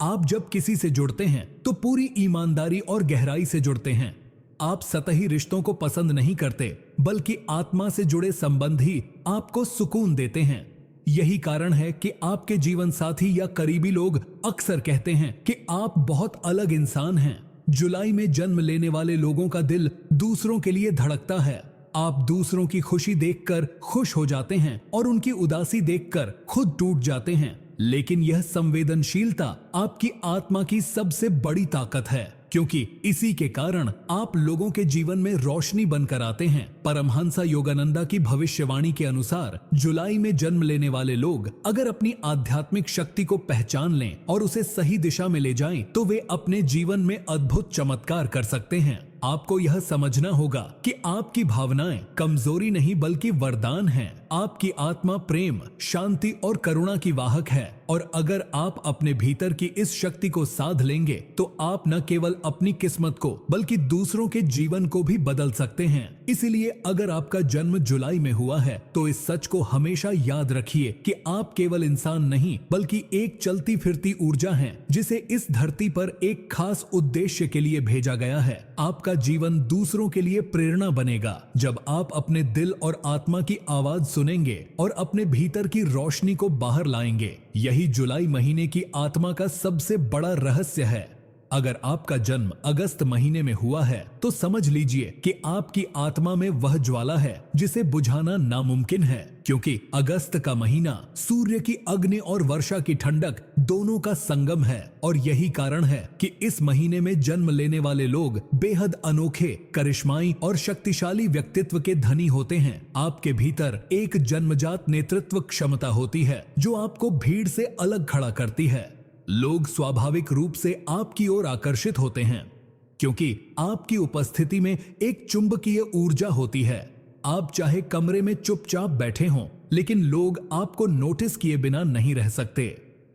आप जब किसी से जुड़ते हैं तो पूरी ईमानदारी और गहराई से जुड़ते हैं। आप सतही रिश्तों को पसंद नहीं करते, बल्कि आत्मा से जुड़े संबंध ही आपको सुकून देते हैं। यही कारण है कि आपके जीवन साथी या करीबी लोग अक्सर कहते हैं कि आप बहुत अलग इंसान हैं। जुलाई में जन्म लेने वाले लोगों का दिल दूसरों के लिए धड़कता है। आप दूसरों की खुशी देखकर खुश हो जाते हैं और उनकी उदासी देखकर खुद टूट जाते हैं। लेकिन यह संवेदनशीलता आपकी आत्मा की सबसे बड़ी ताकत है, क्योंकि इसी के कारण आप लोगों के जीवन में रोशनी बनकर आते हैं। परमहंसा योगानंदा की भविष्यवाणी के अनुसार जुलाई में जन्म लेने वाले लोग अगर अपनी आध्यात्मिक शक्ति को पहचान लें और उसे सही दिशा में ले जाएं, तो वे अपने जीवन में अद्भुत चमत्कार कर सकते हैं। आपको यह समझना होगा कि आपकी भावनाएं कमजोरी नहीं बल्कि वरदान हैं। आपकी आत्मा प्रेम, शांति और करुणा की वाहक है, और अगर आप अपने भीतर की इस शक्ति को साध लेंगे तो आप न केवल अपनी किस्मत को बल्कि दूसरों के जीवन को भी बदल सकते हैं। इसीलिए अगर आपका जन्म जुलाई में हुआ है तो इस सच को हमेशा याद रखिए कि आप केवल इंसान नहीं बल्कि एक चलती फिरती ऊर्जा हैं, जिसे इस धरती पर एक खास उद्देश्य के लिए भेजा गया है। आपका जीवन दूसरों के लिए प्रेरणा बनेगा जब आप अपने दिल और आत्मा की आवाज सुनेंगे और अपने भीतर की रोशनी को बाहर लाएंगे। यही जुलाई महीने की आत्मा का सबसे बड़ा रहस्य है। अगर आपका जन्म अगस्त महीने में हुआ है तो समझ लीजिए कि आपकी आत्मा में वह ज्वाला है जिसे बुझाना नामुमकिन है, क्योंकि अगस्त का महीना सूर्य की अग्नि और वर्षा की ठंडक दोनों का संगम है। और यही कारण है कि इस महीने में जन्म लेने वाले लोग बेहद अनोखे, करिश्माई और शक्तिशाली व्यक्तित्व के धनी होते हैं। आपके भीतर एक जन्मजात नेतृत्व क्षमता होती है जो आपको भीड़ से अलग खड़ा करती है। लोग स्वाभाविक रूप से आपकी ओर आकर्षित होते हैं, क्योंकि आपकी उपस्थिति में एक चुंबकीय ऊर्जा होती है। आप चाहे कमरे में चुपचाप बैठे हों, लेकिन लोग आपको नोटिस किए बिना नहीं रह सकते।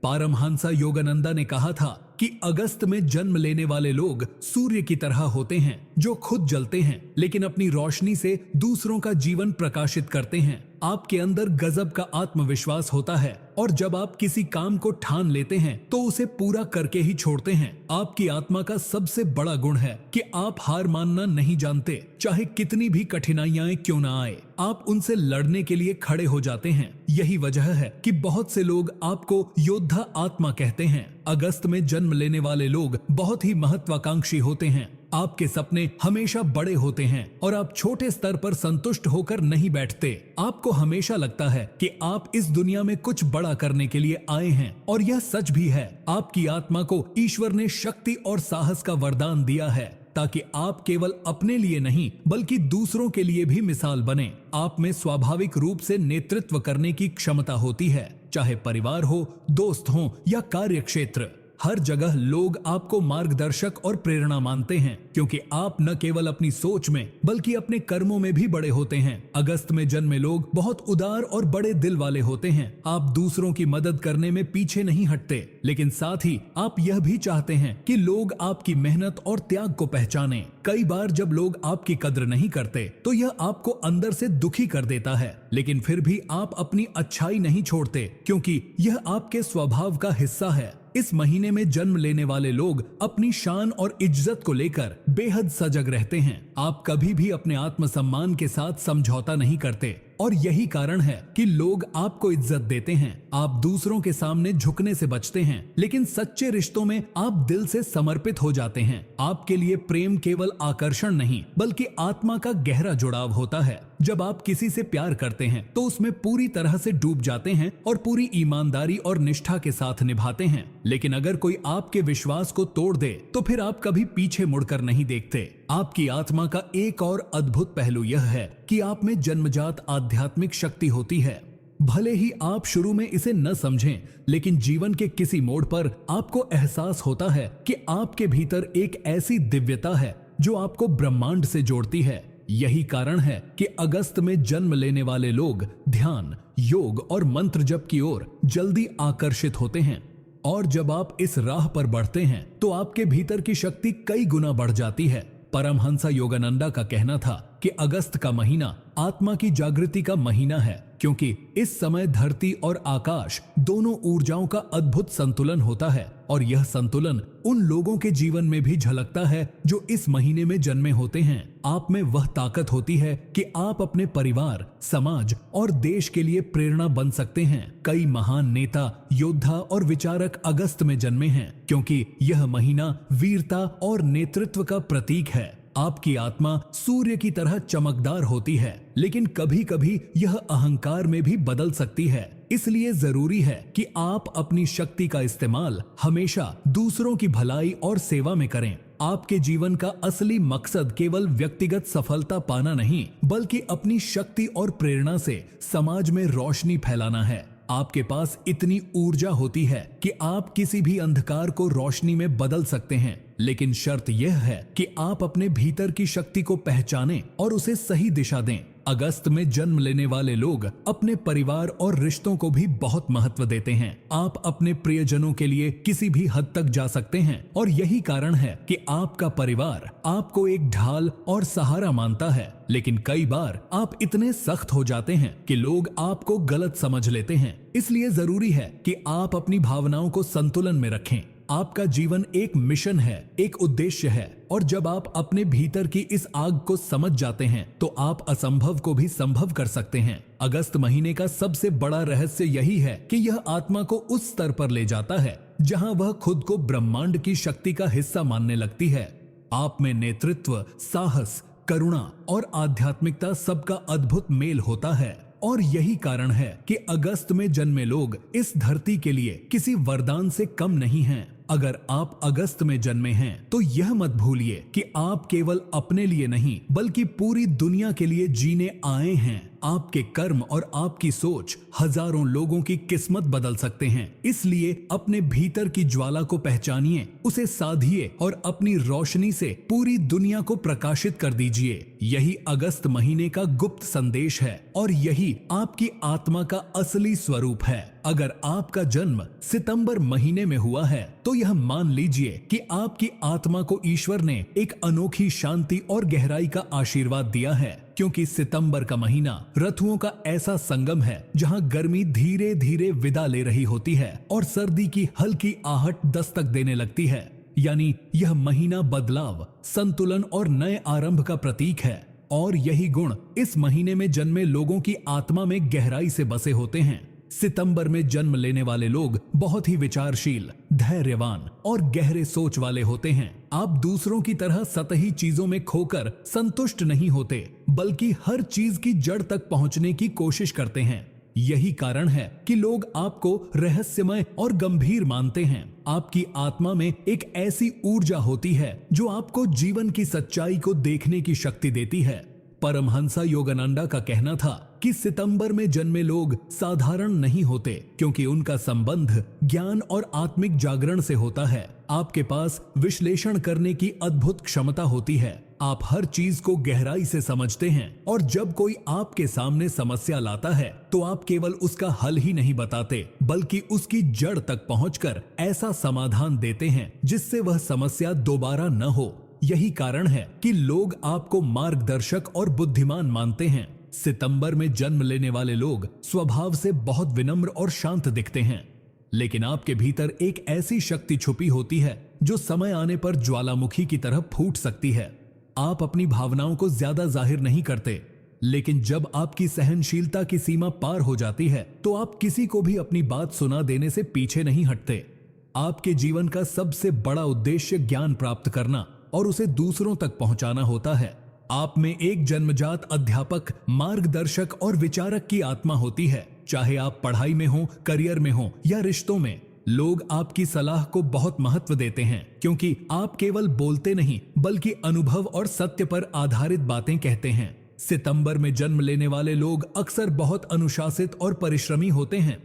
पारमहंसा योगानंदा ने कहा था कि अगस्त में जन्म लेने वाले लोग सूर्य की तरह होते हैं, जो खुद जलते हैं लेकिन अपनी रोशनी से दूसरों का जीवन प्रकाशित करते हैं। आपके अंदर गजब का आत्मविश्वास होता है, और जब आप किसी काम को ठान लेते हैं तो उसे पूरा करके ही छोड़ते हैं। आपकी आत्मा का सबसे बड़ा गुण है कि आप हार मानना नहीं जानते। चाहे कितनी भी कठिनाइयां क्यों ना आए, आप उनसे लड़ने के लिए खड़े हो जाते हैं। यही वजह है कि बहुत से लोग आपको योद्धा आत्मा कहते हैं। अगस्त में जन्म लेने वाले लोग बहुत ही महत्वाकांक्षी होते हैं। आपके सपने हमेशा बड़े होते हैं और आप छोटे स्तर पर संतुष्ट होकर नहीं बैठते। आपको हमेशा लगता है कि आप इस दुनिया में कुछ बड़ा करने के लिए आए हैं, और यह सच भी है। आपकी आत्मा को ईश्वर ने शक्ति और साहस का वरदान दिया है, ताकि आप केवल अपने लिए नहीं बल्कि दूसरों के लिए भी मिसाल बने। आप में स्वाभाविक रूप से नेतृत्व करने की क्षमता होती है, चाहे परिवार हो, दोस्त हो या कार्य क्षेत्र। हर जगह लोग आपको मार्गदर्शक और प्रेरणा मानते हैं, क्योंकि आप न केवल अपनी सोच में बल्कि अपने कर्मों में भी बड़े होते हैं। अगस्त में जन्मे लोग बहुत उदार और बड़े दिल वाले होते हैं। आप दूसरों की मदद करने में पीछे नहीं हटते, लेकिन साथ ही आप यह भी चाहते हैं कि लोग आपकी मेहनत और त्याग को पहचानें। कई बार जब लोग आपकी कद्र नहीं करते तो यह आपको अंदर से दुखी कर देता है, लेकिन फिर भी आप अपनी अच्छाई नहीं छोड़ते, क्योंकि यह आपके स्वभाव का हिस्सा है। इस महीने में जन्म लेने वाले लोग अपनी शान और इज्जत को लेकर बेहद सजग रहते हैं। आप कभी भी अपने आत्मसम्मान के साथ समझौता नहीं करते, और यही कारण है कि लोग आपको इज्जत देते हैं। आप दूसरों के सामने झुकने से बचते हैं, लेकिन सच्चे रिश्तों में आप दिल से समर्पित हो जाते हैं। आपके लिए प्रेम केवल आकर्षण नहीं बल्कि आत्मा का गहरा जुड़ाव होता है। जब आप किसी से प्यार करते हैं तो उसमें पूरी तरह से डूब जाते हैं और पूरी ईमानदारी और निष्ठा के साथ निभाते हैं। लेकिन अगर कोई आपके विश्वास को तोड़ दे तो फिर आप कभी पीछे मुड़कर नहीं देखते। आपकी आत्मा का एक और अद्भुत पहलू यह है कि आप में जन्मजात आध्यात्मिक शक्ति होती है। भले ही आप शुरू में इसे न समझें, लेकिन जीवन के किसी मोड़ पर आपको एहसास होता है कि आपके भीतर एक ऐसी दिव्यता है जो आपको ब्रह्मांड से जोड़ती है। यही कारण है कि अगस्त में जन्म लेने वाले लोग ध्यान, योग और मंत्र जप की ओर जल्दी आकर्षित होते हैं। और जब आप इस राह पर बढ़ते हैं तो आपके भीतर की शक्ति कई गुना बढ़ जाती है। परमहंसा योगानंदा का कहना था कि अगस्त का महीना आत्मा की जागृति का महीना है, क्योंकि इस समय धरती और आकाश दोनों ऊर्जाओं का अद्भुत संतुलन होता है और यह संतुलन उन लोगों के जीवन में भी झलकता है जो इस महीने में जन्मे होते हैं। आप में वह ताकत होती है कि आप अपने परिवार, समाज और देश के लिए प्रेरणा बन सकते हैं। कई महान नेता, योद्धा और विचारक अगस्त में जन्मे हैं, क्योंकि यह महीना वीरता और नेतृत्व का प्रतीक है। आपकी आत्मा सूर्य की तरह चमकदार होती है, लेकिन कभी कभी यह अहंकार में भी बदल सकती है। इसलिए जरूरी है कि आप अपनी शक्ति का इस्तेमाल हमेशा दूसरों की भलाई और सेवा में करें। आपके जीवन का असली मकसद केवल व्यक्तिगत सफलता पाना नहीं, बल्कि अपनी शक्ति और प्रेरणा से समाज में रोशनी फैलाना है। आपके पास इतनी ऊर्जा होती है कि आप किसी भी अंधकार को रोशनी में बदल सकते हैं, लेकिन शर्त यह है कि आप अपने भीतर की शक्ति को पहचानें और उसे सही दिशा दें। अगस्त में जन्म लेने वाले लोग अपने परिवार और रिश्तों को भी बहुत महत्व देते हैं। आप अपने प्रियजनों के लिए किसी भी हद तक जा सकते हैं और यही कारण है कि आपका परिवार आपको एक ढाल और सहारा मानता है। लेकिन कई बार आप इतने सख्त हो जाते हैं कि लोग आपको गलत समझ लेते हैं। इसलिए जरूरी है कि आप अपनी भावनाओं को संतुलन में रखें। आपका जीवन एक मिशन है, एक उद्देश्य है, और जब आप अपने भीतर की इस आग को समझ जाते हैं तो आप असंभव को भी संभव कर सकते हैं। अगस्त महीने का सबसे बड़ा रहस्य यही है कि यह आत्मा को उस स्तर पर ले जाता है जहां वह खुद को ब्रह्मांड की शक्ति का हिस्सा मानने लगती है। आप में नेतृत्व, साहस, करुणा और आध्यात्मिकता सबका अद्भुत मेल होता है। और यही कारण है कि अगस्त में जन्मे लोग इस धरती के लिए किसी वरदान से कम नहीं हैं। अगर आप अगस्त में जन्मे हैं तो यह मत भूलिए कि आप केवल अपने लिए नहीं बल्कि पूरी दुनिया के लिए जीने आए हैं। आपके कर्म और आपकी सोच हजारों लोगों की किस्मत बदल सकते हैं। इसलिए अपने भीतर की ज्वाला को पहचानिए, उसे साधिए और अपनी रोशनी से पूरी दुनिया को प्रकाशित कर दीजिए। यही अगस्त महीने का गुप्त संदेश है और यही आपकी आत्मा का असली स्वरूप है। अगर आपका जन्म सितंबर महीने में हुआ है तो यह मान लीजिए कि आपकी आत्मा को ईश्वर ने एक अनोखी शांति और गहराई का आशीर्वाद दिया है, क्योंकि सितंबर का महीना ऋतुओं का ऐसा संगम है जहां गर्मी धीरे धीरे विदा ले रही होती है और सर्दी की हल्की आहट दस्तक देने लगती है। यानी यह महीना बदलाव, संतुलन और नए आरंभ का प्रतीक है। और यही गुण इस महीने में जन्मे लोगों की आत्मा में गहराई से बसे होते हैं। सितंबर में जन्म लेने वाले लोग बहुत ही विचारशील, धैर्यवान और गहरे सोच वाले होते हैं। आप दूसरों की तरह सतही चीजों में खोकर संतुष्ट नहीं होते, बल्कि हर चीज की जड़ तक पहुंचने की कोशिश करते हैं। यही कारण है कि लोग आपको रहस्यमय और गंभीर मानते हैं। आपकी आत्मा में एक ऐसी ऊर्जा होती है जो आपको जीवन की सच्चाई को देखने की शक्ति देती है। परमहंसा योगानंदा का कहना था कि सितंबर में जन्मे लोग साधारण नहीं होते, क्योंकि उनका संबंध ज्ञान और आत्मिक जागरण से होता है। आपके पास विश्लेषण करने की अद्भुत क्षमता होती है। आप हर चीज को गहराई से समझते हैं और जब कोई आपके सामने समस्या लाता है तो आप केवल उसका हल ही नहीं बताते, बल्कि उसकी जड़ तक पहुंचकर ऐसा समाधान देते हैं जिससे वह समस्या दोबारा न हो। यही कारण है कि लोग आपको मार्गदर्शक और बुद्धिमान मानते हैं। सितंबर में जन्म लेने वाले लोग स्वभाव से बहुत विनम्र और शांत दिखते हैं, लेकिन आपके भीतर एक ऐसी शक्ति छुपी होती है जो समय आने पर ज्वालामुखी की तरह फूट सकती है। आप अपनी भावनाओं को ज्यादा जाहिर नहीं करते, लेकिन जब आपकी सहनशीलता की सीमा पार हो जाती है तो आप किसी को भी अपनी बात सुना देने से पीछे नहीं हटते। आपके जीवन का सबसे बड़ा उद्देश्य ज्ञान प्राप्त करना और उसे दूसरों तक पहुंचाना होता है। आप में एक जन्मजात अध्यापक, मार्गदर्शक और विचारक की आत्मा होती है। चाहे आप पढ़ाई में हो, करियर में हो या रिश्तों में, लोग आपकी सलाह को बहुत महत्व देते हैं, क्योंकि आप केवल बोलते नहीं बल्कि अनुभव और सत्य पर आधारित बातें कहते हैं। सितंबर में जन्म लेने वाले लोग अक्सर बहुत अनुशासित और परिश्रमी होते हैं।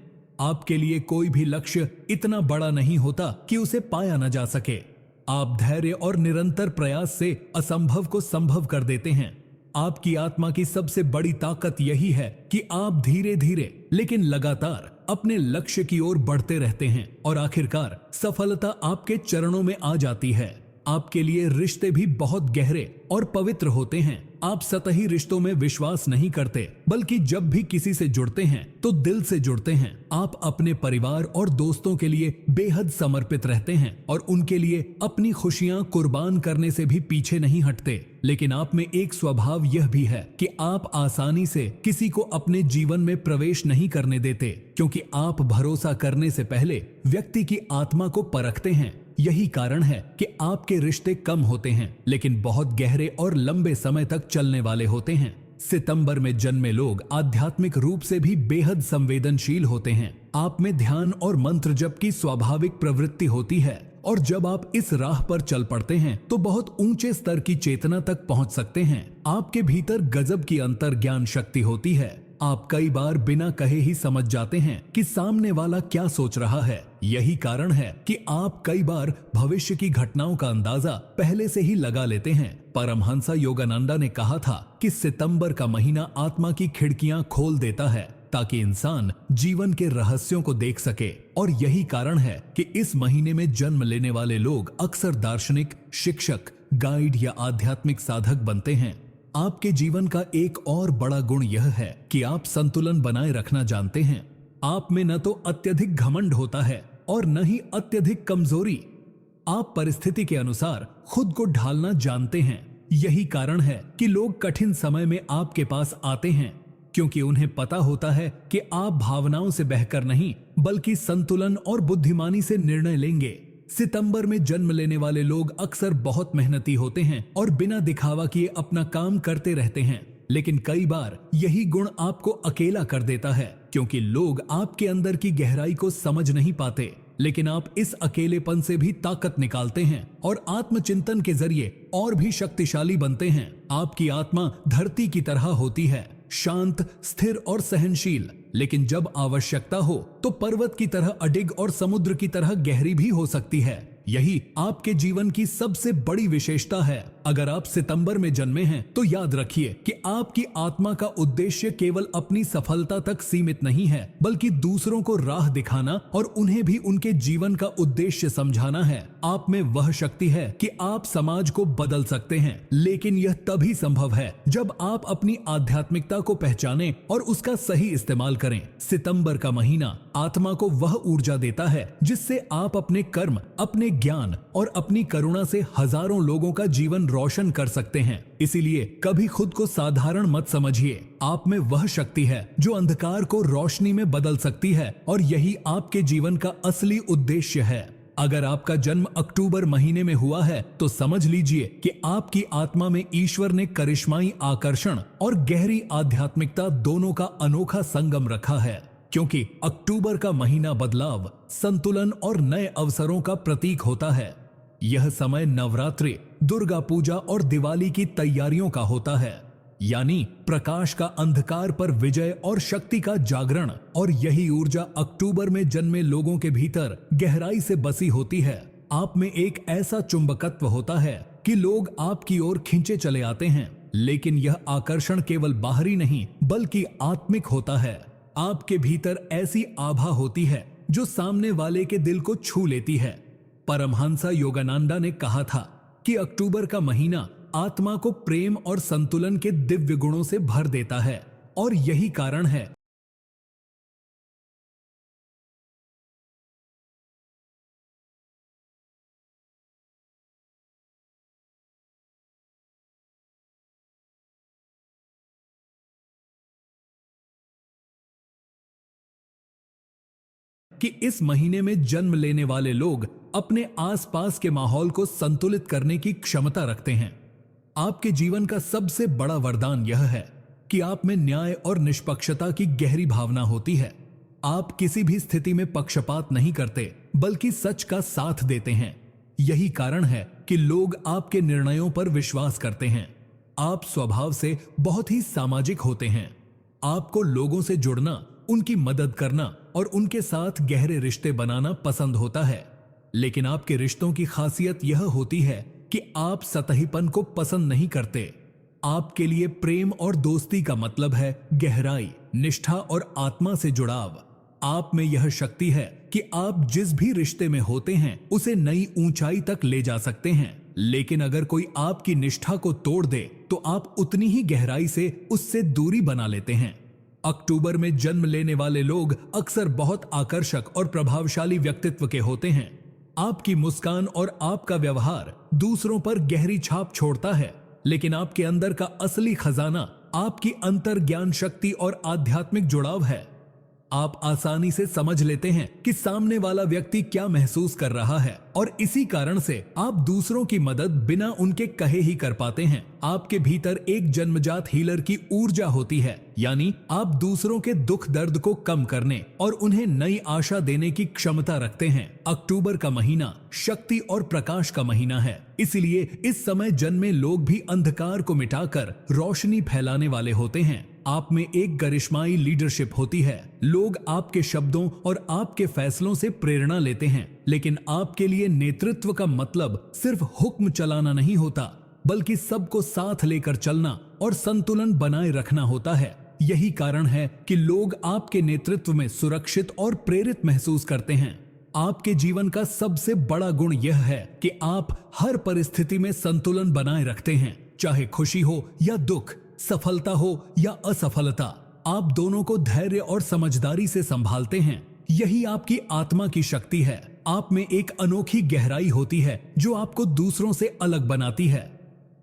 आपके लिए कोई भी लक्ष्य इतना बड़ा नहीं होता कि उसे पाया न जा सके। आप धैर्य और निरंतर प्रयास से असंभव को संभव कर देते हैं। आपकी आत्मा की सबसे बड़ी ताकत यही है कि आप धीरे धीरे लेकिन लगातार अपने लक्ष्य की ओर बढ़ते रहते हैं और आखिरकार सफलता आपके चरणों में आ जाती है। आपके लिए रिश्ते भी बहुत गहरे और पवित्र होते हैं। आप सतही रिश्तों में विश्वास नहीं करते, बल्कि जब भी किसी से जुड़ते हैं तो दिल से जुड़ते हैं। आप अपने परिवार और दोस्तों के लिए बेहद समर्पित रहते हैं और उनके लिए अपनी खुशियां कुर्बान करने से भी पीछे नहीं हटते। लेकिन आप में एक स्वभाव यह भी है कि आप आसानी से किसी को अपने जीवन में प्रवेश नहीं करने देते, क्योंकि आप भरोसा करने से पहले व्यक्ति की आत्मा को परखते हैं। यही कारण है कि आपके रिश्ते कम होते हैं, लेकिन बहुत गहरे और लंबे समय तक चलने वाले होते हैं। सितंबर में जन्मे लोग आध्यात्मिक रूप से भी बेहद संवेदनशील होते हैं। आप में ध्यान और मंत्र जप की स्वाभाविक प्रवृत्ति होती है और जब आप इस राह पर चल पड़ते हैं तो बहुत ऊंचे स्तर की चेतना तक पहुंच सकते हैं। आपके भीतर गजब की अंतर ज्ञान शक्ति होती है। आप कई बार बिना कहे ही समझ जाते हैं कि सामने वाला क्या सोच रहा है। यही कारण है कि आप कई बार भविष्य की घटनाओं का अंदाजा पहले से ही लगा लेते हैं। परमहंसा योगानंदा ने कहा था कि सितंबर का महीना आत्मा की खिड़कियां खोल देता है ताकि इंसान जीवन के रहस्यों को देख सके। और यही कारण है कि इस महीने में जन्म लेने वाले लोग अक्सर दार्शनिक, शिक्षक, गाइड या आध्यात्मिक साधक बनते हैं। आपके जीवन का एक और बड़ा गुण यह है कि आप संतुलन बनाए रखना जानते हैं। आप में न तो अत्यधिक घमंड होता है और न ही अत्यधिक कमजोरी। आप परिस्थिति के अनुसार खुद को ढालना जानते हैं। यही कारण है कि लोग कठिन समय में आपके पास आते हैं, क्योंकि उन्हें पता होता है कि आप भावनाओं से बहकर नहीं, बल्कि संतुलन और बुद्धिमानी से निर्णय लेंगे। सितंबर में जन्म लेने वाले लोग अक्सर बहुत मेहनती होते हैं और बिना दिखावा किए अपना काम करते रहते हैं। लेकिन कई बार यही गुण आपको अकेला कर देता है, क्योंकि लोग आपके अंदर की गहराई को समझ नहीं पाते। लेकिन आप इस अकेलेपन से भी ताकत निकालते हैं और आत्मचिंतन के जरिए और भी शक्तिशाली बनते हैं। आपकी आत्मा धरती की तरह होती है, शांत, स्थिर और सहनशील, लेकिन जब आवश्यकता हो तो पर्वत की तरह अडिग और समुद्र की तरह गहरी भी हो सकती है। यही आपके जीवन की सबसे बड़ी विशेषता है। अगर आप सितंबर में जन्मे हैं तो याद रखिए कि आपकी आत्मा का उद्देश्य केवल अपनी सफलता तक सीमित नहीं है, बल्कि दूसरों को राह दिखाना और उन्हें भी उनके जीवन का उद्देश्य समझाना है। आप में वह शक्ति है कि आप समाज को बदल सकते हैं, लेकिन यह तभी संभव है जब आप अपनी आध्यात्मिकता को पहचानें और उसका सही इस्तेमाल करें। सितंबर का महीना आत्मा को वह ऊर्जा देता है जिससे आप अपने कर्म, अपने ज्ञान और अपनी करुणा से हजारों लोगों का जीवन रोशन कर सकते हैं। इसीलिए कभी खुद को साधारण मत समझिए। आप में वह शक्ति है जो अंधकार को रोशनी में बदल सकती है और यही आपके जीवन का असली उद्देश्य है। अगर आपका जन्म अक्टूबर महीने में हुआ है तो समझ लीजिए कि आपकी आत्मा में ईश्वर ने करिश्माई आकर्षण और गहरी आध्यात्मिकता दोनों का अनोखा संगम रखा है, क्योंकि अक्टूबर का महीना बदलाव, संतुलन और नए अवसरों का प्रतीक होता है। यह समय नवरात्रि, दुर्गा पूजा और दिवाली की तैयारियों का होता है, यानी प्रकाश का अंधकार पर विजय और शक्ति का जागरण। और यही ऊर्जा अक्टूबर में जन्मे लोगों के भीतर गहराई से बसी होती है। आप में एक ऐसा चुंबकत्व होता है कि लोग आपकी ओर खींचे चले आते हैं, लेकिन यह आकर्षण केवल बाहरी नहीं बल्कि आत्मिक होता है। आपके भीतर ऐसी आभा होती है जो सामने वाले के दिल को छू लेती है। परमहंसा योगानंदा ने कहा था कि अक्टूबर का महीना आत्मा को प्रेम और संतुलन के दिव्य गुणों से भर देता है, और यही कारण है कि इस महीने में जन्म लेने वाले लोग अपने आसपास के माहौल को संतुलित करने की क्षमता रखते हैं। आपके जीवन का सबसे बड़ा वरदान यह है कि आप में न्याय और निष्पक्षता की गहरी भावना होती है। आप किसी भी स्थिति में पक्षपात नहीं करते, बल्कि सच का साथ देते हैं। यही कारण है कि लोग आपके निर्णयों पर विश्वास करते हैं। आप स्वभाव से बहुत ही सामाजिक होते हैं। आपको लोगों से जुड़ना, उनकी मदद करना और उनके साथ गहरे रिश्ते बनाना पसंद होता है। लेकिन आपके रिश्तों की खासियत यह होती है कि आप सतहीपन को पसंद नहीं करते। आपके लिए प्रेम और दोस्ती का मतलब है गहराई, निष्ठा और आत्मा से जुड़ाव। आप में यह शक्ति है कि आप जिस भी रिश्ते में होते हैं उसे नई ऊंचाई तक ले जा सकते हैं, लेकिन अगर कोई आपकी निष्ठा को तोड़ दे तो आप उतनी ही गहराई से उससे दूरी बना लेते हैं। अक्टूबर में जन्म लेने वाले लोग अक्सर बहुत आकर्षक और प्रभावशाली व्यक्तित्व के होते हैं। आपकी मुस्कान और आपका व्यवहार दूसरों पर गहरी छाप छोड़ता है, लेकिन आपके अंदर का असली खजाना आपकी अंतर्ज्ञान शक्ति और आध्यात्मिक जुड़ाव है। आप आसानी से समझ लेते हैं कि सामने वाला व्यक्ति क्या महसूस कर रहा है और इसी कारण से आप दूसरों की मदद बिना उनके कहे ही कर पाते हैं। आपके भीतर एक जन्मजात हीलर की ऊर्जा होती है, यानी आप दूसरों के दुख दर्द को कम करने और उन्हें नई आशा देने की क्षमता रखते हैं। अक्टूबर का महीना शक्ति और प्रकाश का महीना है, इसलिए इस समय जन्मे लोग भी अंधकार को मिटाकर रोशनी फैलाने वाले होते हैं। आप में एक गरिश्माई लीडरशिप होती है। लोग आपके शब्दों और आपके फैसलों से प्रेरणा लेते हैं, लेकिन आपके लिए नेतृत्व का मतलब सिर्फ हुक्म चलाना नहीं होता, बल्कि सबको साथ लेकर चलना और संतुलन बनाए रखना होता है। यही कारण है कि लोग आपके नेतृत्व में सुरक्षित और प्रेरित महसूस करते हैं। आपके जीवन का सबसे बड़ा गुण यह है कि आप हर परिस्थिति में संतुलन बनाए रखते हैं, चाहे खुशी हो या दुख, सफलता हो या असफलता। आप दोनों को धैर्य और समझदारी से संभालते हैं। यही आपकी आत्मा की शक्ति है। आप में एक अनोखी गहराई होती है जो आपको दूसरों से अलग बनाती है।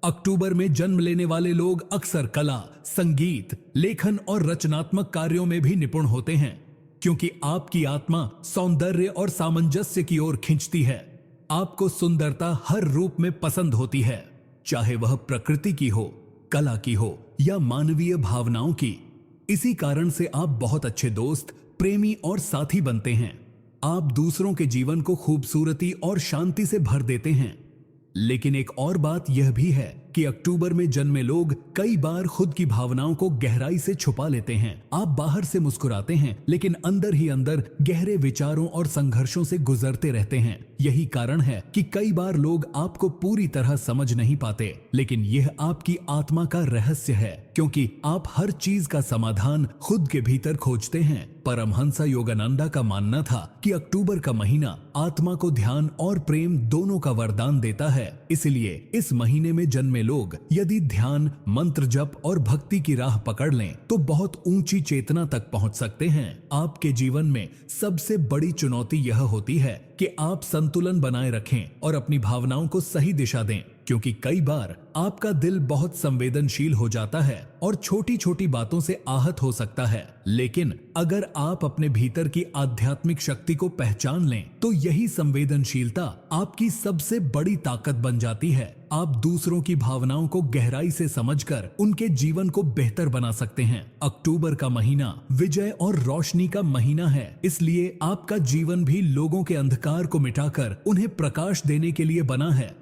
अक्टूबर में जन्म लेने वाले लोग अक्सर कला, संगीत, लेखन और रचनात्मक कार्यों में भी निपुण होते हैं, क्योंकि आपकी आत्मा सौंदर्य और सामंजस्य की ओर खींचती है। आपको सुंदरता हर रूप में पसंद होती है, चाहे वह प्रकृति की हो, कला की हो या मानवीय भावनाओं की। इसी कारण से आप बहुत अच्छे दोस्त, प्रेमी और साथी बनते हैं। आप दूसरों के जीवन को खूबसूरती और शांति से भर देते हैं। लेकिन एक और बात यह भी है कि अक्टूबर में जन्मे लोग कई बार खुद की भावनाओं को गहराई से छुपा लेते हैं। आप बाहर से मुस्कुराते हैं, लेकिन अंदर ही अंदर गहरे विचारों और संघर्षों से गुजरते रहते हैं। यही कारण है कि कई बार लोग आपको पूरी तरह समझ नहीं पाते, लेकिन यह आपकी आत्मा का रहस्य है, क्योंकि आप हर चीज का समाधान खुद के भीतर खोजते हैं। परमहंस योगानंदा का मानना था कि अक्टूबर का महीना आत्मा को ध्यान और प्रेम दोनों का वरदान देता है। इसलिए इस महीने में जन्मे लोग यदि ध्यान, मंत्र जप और भक्ति की राह पकड़ लें तो बहुत ऊंची चेतना तक पहुंच सकते हैं। आपके जीवन में सबसे बड़ी चुनौती यह होती है कि आप संतुलन बनाए रखें और अपनी भावनाओं को सही दिशा दें, क्योंकि कई बार आपका दिल बहुत संवेदनशील हो जाता है और छोटी छोटी बातों से आहत हो सकता है। लेकिन अगर आप अपने भीतर की आध्यात्मिक शक्ति को पहचान लें तो यही संवेदनशीलता आपकी सबसे बड़ी ताकत बन जाती है। आप दूसरों की भावनाओं को गहराई से समझकर उनके जीवन को बेहतर बना सकते हैं। अक्टूबर का महीना विजय और रोशनी का महीना है, इसलिए आपका जीवन भी लोगों के अंधकार को मिटाकर उन्हें प्रकाश देने के लिए बना है।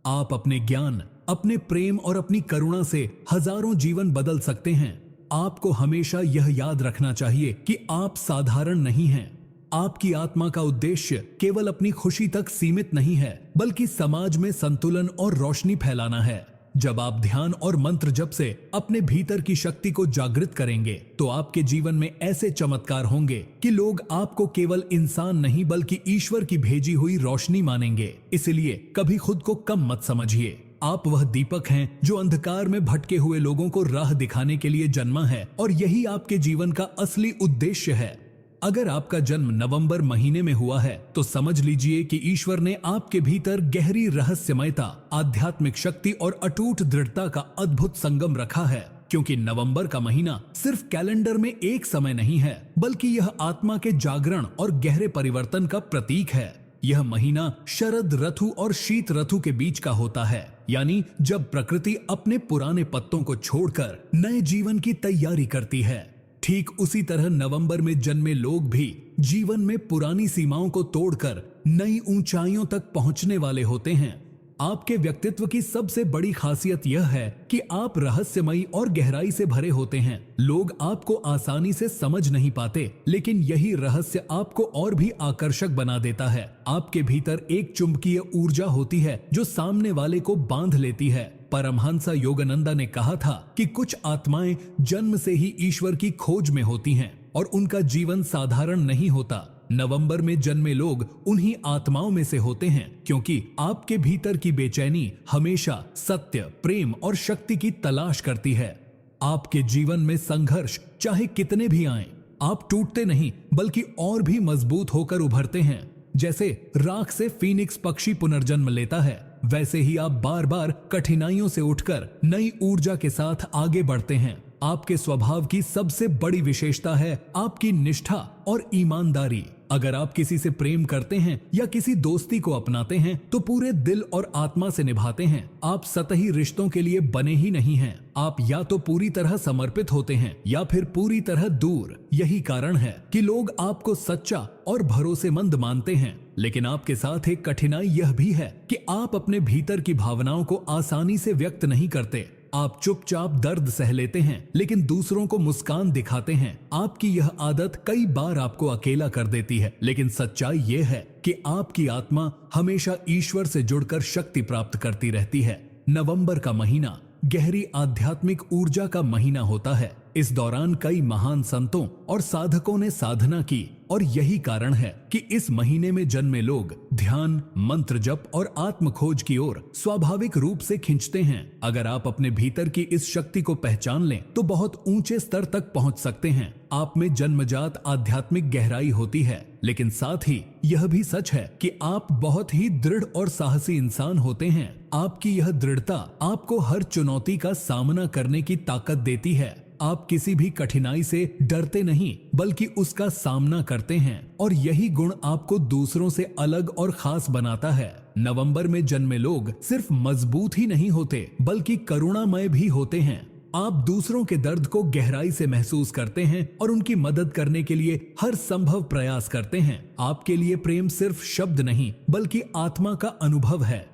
आप अपने ज्ञान, अपने प्रेम और अपनी करुणा से हजारों जीवन बदल सकते हैं। आपको हमेशा यह याद रखना चाहिए कि आप साधारण नहीं हैं। आपकी आत्मा का उद्देश्य केवल अपनी खुशी तक सीमित नहीं है, बल्कि समाज में संतुलन और रोशनी फैलाना है। जब आप ध्यान और मंत्र जप से अपने भीतर की शक्ति को जागृत करेंगे तो आपके जीवन में ऐसे चमत्कार होंगे कि लोग आपको केवल इंसान नहीं बल्कि ईश्वर की भेजी हुई रोशनी मानेंगे। इसलिए कभी खुद को कम मत समझिए। आप वह दीपक हैं जो अंधकार में भटके हुए लोगों को राह दिखाने के लिए जन्मा है, और यही आपके जीवन का असली उद्देश्य है। अगर आपका जन्म नवंबर महीने में हुआ है तो समझ लीजिए कि ईश्वर ने आपके भीतर गहरी रहस्यमयता, आध्यात्मिक शक्ति और अटूट दृढ़ता का अद्भुत संगम रखा है। क्योंकि नवंबर का महीना सिर्फ कैलेंडर में एक समय नहीं है, बल्कि यह आत्मा के जागरण और गहरे परिवर्तन का प्रतीक है। यह महीना शरद ऋतु और शीत ऋतु के बीच का होता है, यानी जब प्रकृति अपने पुराने पत्तों को छोड़कर नए जीवन की तैयारी करती है। ठीक उसी तरह नवंबर में जन्मे लोग भी जीवन में पुरानी सीमाओं को तोड़कर नई ऊंचाइयों तक पहुंचने वाले होते हैं। आपके व्यक्तित्व की सबसे बड़ी खासियत यह है कि आप रहस्यमयी और गहराई से भरे होते हैं। लोग आपको आसानी से समझ नहीं पाते, लेकिन यही रहस्य आपको और भी आकर्षक बना देता है। आपके भीतर एक चुंबकीय ऊर्जा होती है जो सामने वाले को बांध लेती है। परमहंस योगानंदा ने कहा था कि कुछ आत्माएं जन्म से ही ईश्वर की खोज में होती हैं और उनका जीवन साधारण नहीं होता। नवंबर में जन्मे लोग उन्हीं आत्माओं में से होते हैं, क्योंकि आपके भीतर की बेचैनी हमेशा सत्य, प्रेम और शक्ति की तलाश करती है। आपके जीवन में संघर्ष चाहे कितने भी आए, आप टूटते नहीं बल्कि और भी मजबूत होकर उभरते हैं। जैसे राख से फीनिक्स पक्षी पुनर्जन्म लेता है, वैसे ही आप बार बार कठिनाइयों से उठकर नई ऊर्जा के साथ आगे बढ़ते हैं। आपके स्वभाव की सबसे बड़ी विशेषता है आपकी निष्ठा और ईमानदारी। अगर आप किसी से प्रेम करते हैं या किसी दोस्ती को अपनाते हैं तो पूरे दिल और आत्मा से निभाते हैं। आप सतही रिश्तों के लिए बने ही नहीं हैं। आप या तो पूरी तरह समर्पित होते हैं या फिर पूरी तरह दूर। यही कारण है कि लोग आपको सच्चा और भरोसेमंद मानते हैं। लेकिन आपके साथ एक कठिनाई यह भी है कि आप अपने भीतर की भावनाओं को आसानी से व्यक्त नहीं करते। आप चुपचाप दर्द सह लेते हैं लेकिन दूसरों को मुस्कान दिखाते हैं। आपकी यह आदत कई बार आपको अकेला कर देती है, लेकिन सच्चाई यह है कि आपकी आत्मा हमेशा ईश्वर से जुड़कर शक्ति प्राप्त करती रहती है। नवंबर का महीना गहरी आध्यात्मिक ऊर्जा का महीना होता है। इस दौरान कई महान संतों और साधकों ने साधना की और यही कारण है कि इस महीने में जन्मे लोग ध्यान, मंत्र जप और आत्म खोज की ओर स्वाभाविक रूप से खिंचते हैं। अगर आप अपने भीतर की इस शक्ति को पहचान लें तो बहुत ऊंचे स्तर तक पहुंच सकते हैं। आप में जन्मजात आध्यात्मिक गहराई होती है, लेकिन साथ ही यह भी सच है कि आप बहुत ही दृढ़ और साहसी इंसान होते हैं। आपकी यह दृढ़ता आपको हर चुनौती का सामना करने की ताकत देती है। आप किसी भी कठिनाई से डरते नहीं बल्कि उसका सामना करते हैं और यही गुण आपको दूसरों से अलग और खास बनाता है। नवंबर में जन्मे लोग सिर्फ मजबूत ही नहीं होते बल्कि करुणामय भी होते हैं। आप दूसरों के दर्द को गहराई से महसूस करते हैं और उनकी मदद करने के लिए हर संभव प्रयास करते हैं। आपके लिए प्रेम सिर्फ शब्द नहीं बल्कि आत्मा का अनुभव है।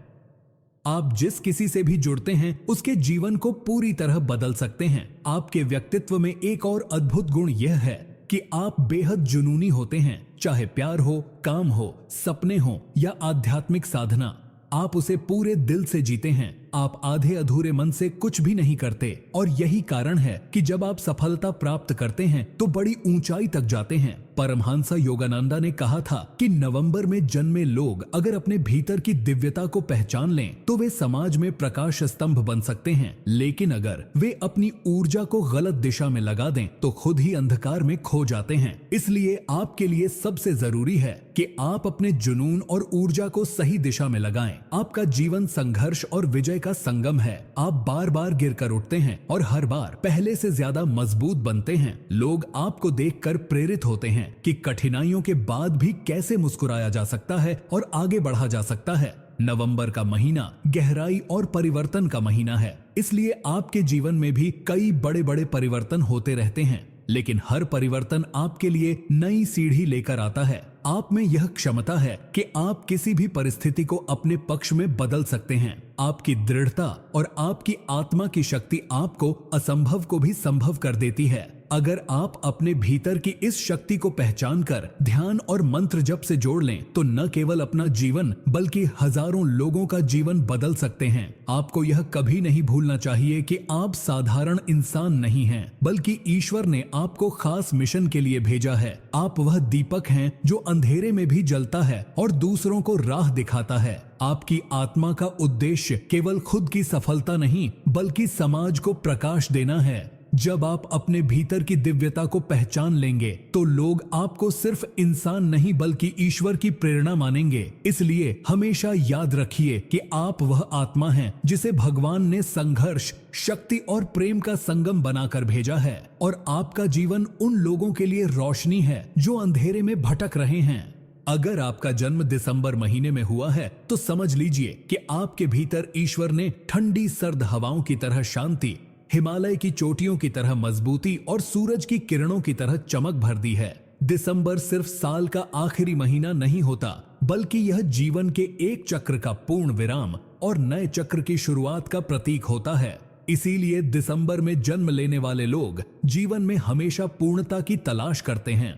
आप जिस किसी से भी जुड़ते हैं उसके जीवन को पूरी तरह बदल सकते हैं। आपके व्यक्तित्व में एक और अद्भुत गुण यह है कि आप बेहद जुनूनी होते हैं। चाहे प्यार हो, काम हो, सपने हो या आध्यात्मिक साधना, आप उसे पूरे दिल से जीते हैं। आप आधे अधूरे मन से कुछ भी नहीं करते और यही कारण है कि जब आप सफलता प्राप्त करते हैं तो बड़ी ऊंचाई तक जाते हैं। परमहंस योगानंदा ने कहा था कि नवंबर में जन्मे लोग अगर अपने भीतर की दिव्यता को पहचान लें तो वे समाज में प्रकाश स्तंभ बन सकते हैं, लेकिन अगर वे अपनी ऊर्जा को गलत दिशा में लगा दें तो खुद ही अंधकार में खो जाते हैं। इसलिए आपके लिए सबसे जरूरी है कि आप अपने जुनून और ऊर्जा को सही दिशा में लगाएं। आपका जीवन संघर्ष और विजय का संगम है। आप बार बार गिरकर उठते हैं और हर बार पहले से ज्यादा मजबूत बनते हैं। लोग आपको देखकर प्रेरित होते हैं कि कठिनाइयों के बाद भी कैसे मुस्कुराया जा सकता है और आगे बढ़ा जा सकता है। नवंबर का महीना गहराई और परिवर्तन का महीना है, इसलिए आपके जीवन में भी कई बड़े बड़े परिवर्तन होते रहते हैं, लेकिन हर परिवर्तन आपके लिए नई सीढ़ी लेकर आता है। आप में यह क्षमता है कि आप किसी भी परिस्थिति को अपने पक्ष में बदल सकते हैं। आपकी दृढ़ता और आपकी आत्मा की शक्ति आपको असंभव को भी संभव कर देती है। अगर आप अपने भीतर की इस शक्ति को पहचान कर ध्यान और मंत्र जप से जोड़ लें तो न केवल अपना जीवन बल्कि हजारों लोगों का जीवन बदल सकते हैं। आपको यह कभी नहीं भूलना चाहिए कि आप साधारण इंसान नहीं हैं, बल्कि ईश्वर ने आपको खास मिशन के लिए भेजा है। आप वह दीपक हैं जो अंधेरे में भी जलता है और दूसरों को राह दिखाता है। आपकी आत्मा का उद्देश्य केवल खुद की सफलता नहीं बल्कि समाज को प्रकाश देना है। जब आप अपने भीतर की दिव्यता को पहचान लेंगे तो लोग आपको सिर्फ इंसान नहीं बल्कि ईश्वर की प्रेरणा मानेंगे। इसलिए हमेशा याद रखिए कि आप वह आत्मा हैं जिसे भगवान ने संघर्ष, शक्ति और प्रेम का संगम बनाकर भेजा है, और आपका जीवन उन लोगों के लिए रोशनी है जो अंधेरे में भटक रहे हैं। अगर आपका जन्म दिसंबर महीने में हुआ है तो समझ लीजिए कि आपके भीतर ईश्वर ने ठंडी सर्द हवाओं की तरह शांति, हिमालय की चोटियों की तरह मजबूती और सूरज की किरणों की तरह चमक भर दी है। दिसंबर सिर्फ साल का आखिरी महीना नहीं होता, बल्कि यह जीवन के एक चक्र का पूर्ण विराम और नए चक्र की शुरुआत का प्रतीक होता है। इसीलिए दिसंबर में जन्म लेने वाले लोग जीवन में हमेशा पूर्णता की तलाश करते हैं।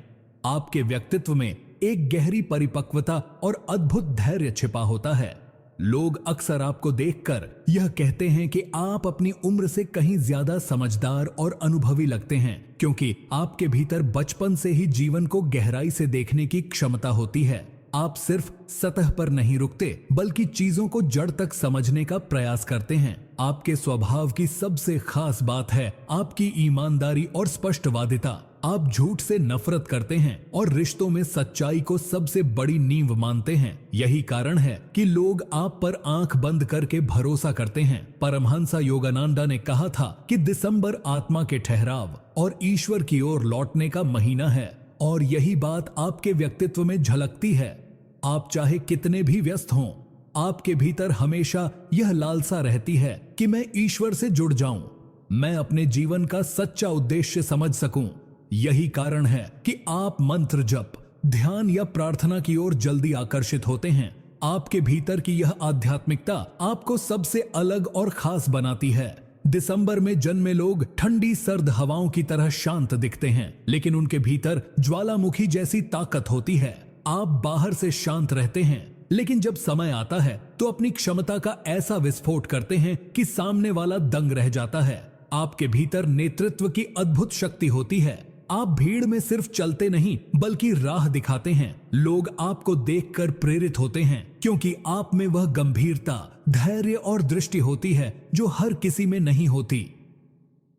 आपके व्यक्तित्व में एक गहरी परिपक्वता और अद्भुत धैर्य छिपा होता है। लोग अक्सर आपको देखकर यह कहते हैं कि आप अपनी उम्र से कहीं ज्यादा समझदार और अनुभवी लगते हैं, क्योंकि आपके भीतर बचपन से ही जीवन को गहराई से देखने की क्षमता होती है। आप सिर्फ सतह पर नहीं रुकते, बल्कि चीजों को जड़ तक समझने का प्रयास करते हैं। आपके स्वभाव की सबसे खास बात है आपकी ईमानदारी और स्पष्टवादिता। आप झूठ से नफरत करते हैं और रिश्तों में सच्चाई को सबसे बड़ी नींव मानते हैं। यही कारण है कि लोग आप पर आंख बंद करके भरोसा करते हैं। परमहंसा योगानंदा ने कहा था कि दिसंबर आत्मा के ठहराव और ईश्वर की ओर लौटने का महीना है, और यही बात आपके व्यक्तित्व में झलकती है। आप चाहे कितने भी व्यस्त हों, आपके भीतर हमेशा यह लालसा रहती है कि मैं ईश्वर से जुड़ जाऊं, मैं अपने जीवन का सच्चा उद्देश्य समझ सकूं। यही कारण है कि आप मंत्र जप, ध्यान या प्रार्थना की ओर जल्दी आकर्षित होते हैं। आपके भीतर की यह आध्यात्मिकता आपको सबसे अलग और खास बनाती है। दिसंबर में जन्मे लोग ठंडी सर्द हवाओं की तरह शांत दिखते हैं, लेकिन उनके भीतर ज्वालामुखी जैसी ताकत होती है। आप बाहर से शांत रहते हैं, लेकिन जब समय आता है तो अपनी क्षमता का ऐसा विस्फोट करते हैं कि सामने वाला दंग रह जाता है। आपके भीतर नेतृत्व की अद्भुत शक्ति होती है। आप भीड़ में सिर्फ चलते नहीं, बल्कि राह दिखाते हैं। लोग आपको देखकर प्रेरित होते हैं, क्योंकि आप में वह गंभीरता, धैर्य और दृष्टि होती है जो हर किसी में नहीं होती।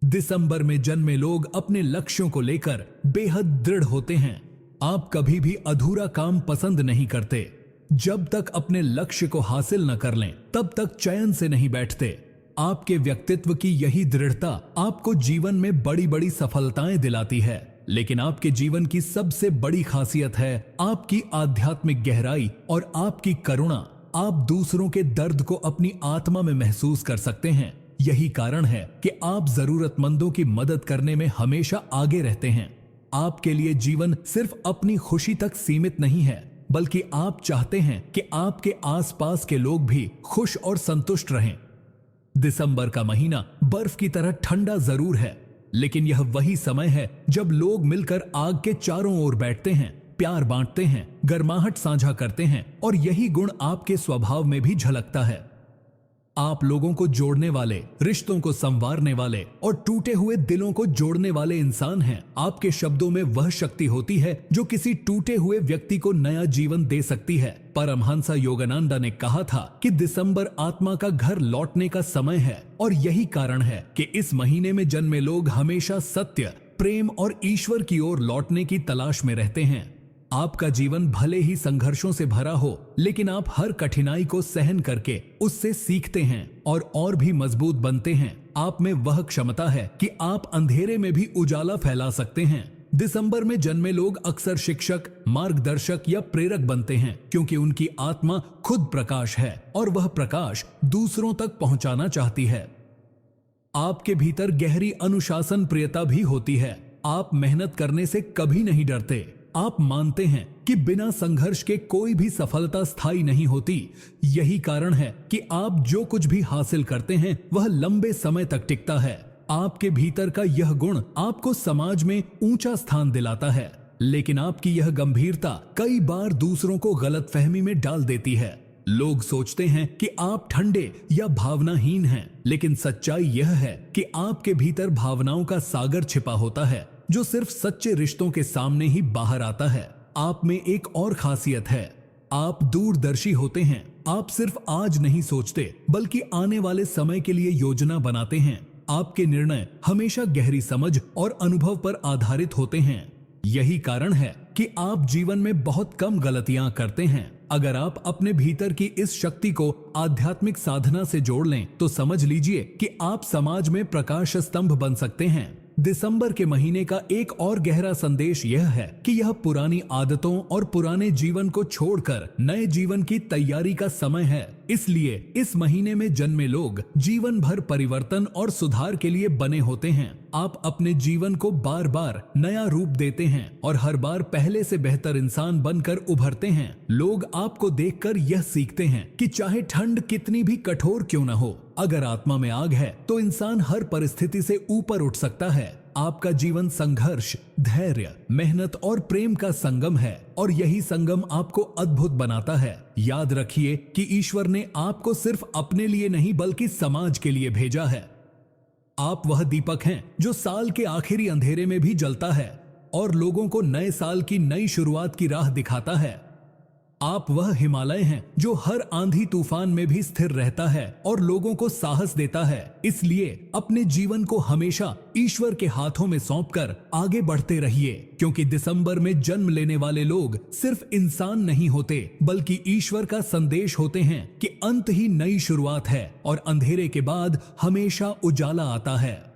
दिसंबर में जन्मे लोग अपने लक्ष्यों को लेकर बेहद दृढ़ होते हैं। आप कभी भी अधूरा काम पसंद नहीं करते। जब तक अपने लक्ष्य को हासिल न कर लें, तब तक चैन से नहीं बैठते। आपके व्यक्तित्व की यही दृढ़ता आपको जीवन में बड़ी बड़ी सफलताएं दिलाती है, लेकिन आपके जीवन की सबसे बड़ी खासियत है आपकी आध्यात्मिक गहराई और आपकी करुणा। आप दूसरों के दर्द को अपनी आत्मा में महसूस कर सकते हैं। यही कारण है कि आप जरूरतमंदों की मदद करने में हमेशा आगे रहते हैं। आपके लिए जीवन सिर्फ अपनी खुशी तक सीमित नहीं है, बल्कि आप चाहते हैं कि आपके आसपास के लोग भी खुश और संतुष्ट रहें। दिसंबर का महीना बर्फ की तरह ठंडा जरूर है, लेकिन यह वही समय है जब लोग मिलकर आग के चारों ओर बैठते हैं, प्यार बांटते हैं, गर्माहट साझा करते हैं, और यही गुण आपके स्वभाव में भी झलकता है। आप लोगों को जोड़ने वाले, रिश्तों को संवारने वाले और टूटे हुए दिलों को जोड़ने वाले इंसान हैं। आपके शब्दों में वह शक्ति होती है जो किसी टूटे हुए व्यक्ति को नया जीवन दे सकती है। परमहंसा योगानंदा ने कहा था कि दिसंबर आत्मा का घर लौटने का समय है, और यही कारण है कि इस महीने में जन्मे लोग हमेशा सत्य, प्रेम और ईश्वर की ओर लौटने की तलाश में रहते हैं। आपका जीवन भले ही संघर्षों से भरा हो, लेकिन आप हर कठिनाई को सहन करके उससे सीखते हैं और भी मजबूत बनते हैं। आप में वह क्षमता है कि आप अंधेरे में भी उजाला फैला सकते हैं। दिसंबर में जन्मे लोग अक्सर शिक्षक, मार्गदर्शक या प्रेरक बनते हैं, क्योंकि उनकी आत्मा खुद प्रकाश है और वह प्रकाश दूसरों तक पहुंचाना चाहती है। आपके भीतर गहरी अनुशासन प्रियता भी होती है। आप मेहनत करने से कभी नहीं डरते। आप मानते हैं कि बिना संघर्ष के कोई भी सफलता स्थायी नहीं होती। यही कारण है कि आप जो कुछ भी हासिल करते हैं वह लंबे समय तक टिकता है। आपके भीतर का यह गुण आपको समाज में ऊंचा स्थान दिलाता है, लेकिन आपकी यह गंभीरता कई बार दूसरों को गलतफहमी में डाल देती है। लोग सोचते हैं कि आप ठंडे या भावनाहीन हैं, लेकिन सच्चाई यह है कि आपके भीतर भावनाओं का सागर छिपा होता है, जो सिर्फ सच्चे रिश्तों के सामने ही बाहर आता है। आप में एक और खासियत है, आप दूरदर्शी होते हैं। आप सिर्फ आज नहीं सोचते, बल्कि आने वाले समय के लिए योजना बनाते हैं। आपके निर्णय हमेशा गहरी समझ और अनुभव पर आधारित होते हैं। यही कारण है कि आप जीवन में बहुत कम गलतियां करते हैं। अगर आप अपने भीतर की इस शक्ति को आध्यात्मिक साधना से जोड़ लें, तो समझ लीजिए कि आप समाज में प्रकाश स्तंभ बन सकते हैं। दिसंबर के महीने का एक और गहरा संदेश यह है कि यह पुरानी आदतों और पुराने जीवन को छोड़कर नए जीवन की तैयारी का समय है। इसलिए इस महीने में जन्मे लोग जीवन भर परिवर्तन और सुधार के लिए बने होते हैं। आप अपने जीवन को बार बार नया रूप देते हैं और हर बार पहले से बेहतर इंसान बनकर उभरते हैं। लोग आपको देखकर यह सीखते हैं कि चाहे ठंड कितनी भी कठोर क्यों न हो, अगर आत्मा में आग है तो इंसान हर परिस्थिति से ऊपर उठ सकता है। आपका जीवन संघर्ष, धैर्य, मेहनत और प्रेम का संगम है और यही संगम आपको अद्भुत बनाता है। याद रखिए कि ईश्वर ने आपको सिर्फ अपने लिए नहीं बल्कि समाज के लिए भेजा है। आप वह दीपक हैं जो साल के आखिरी अंधेरे में भी जलता है और लोगों को नए साल की नई शुरुआत की राह दिखाता है। आप वह हिमालय हैं जो हर आंधी तूफान में भी स्थिर रहता है और लोगों को साहस देता है। इसलिए अपने जीवन को हमेशा ईश्वर के हाथों में सौंपकर आगे बढ़ते रहिए, क्योंकि दिसंबर में जन्म लेने वाले लोग सिर्फ इंसान नहीं होते बल्कि ईश्वर का संदेश होते हैं कि अंत ही नई शुरुआत है और अंधेरे के बाद हमेशा उजाला आता है।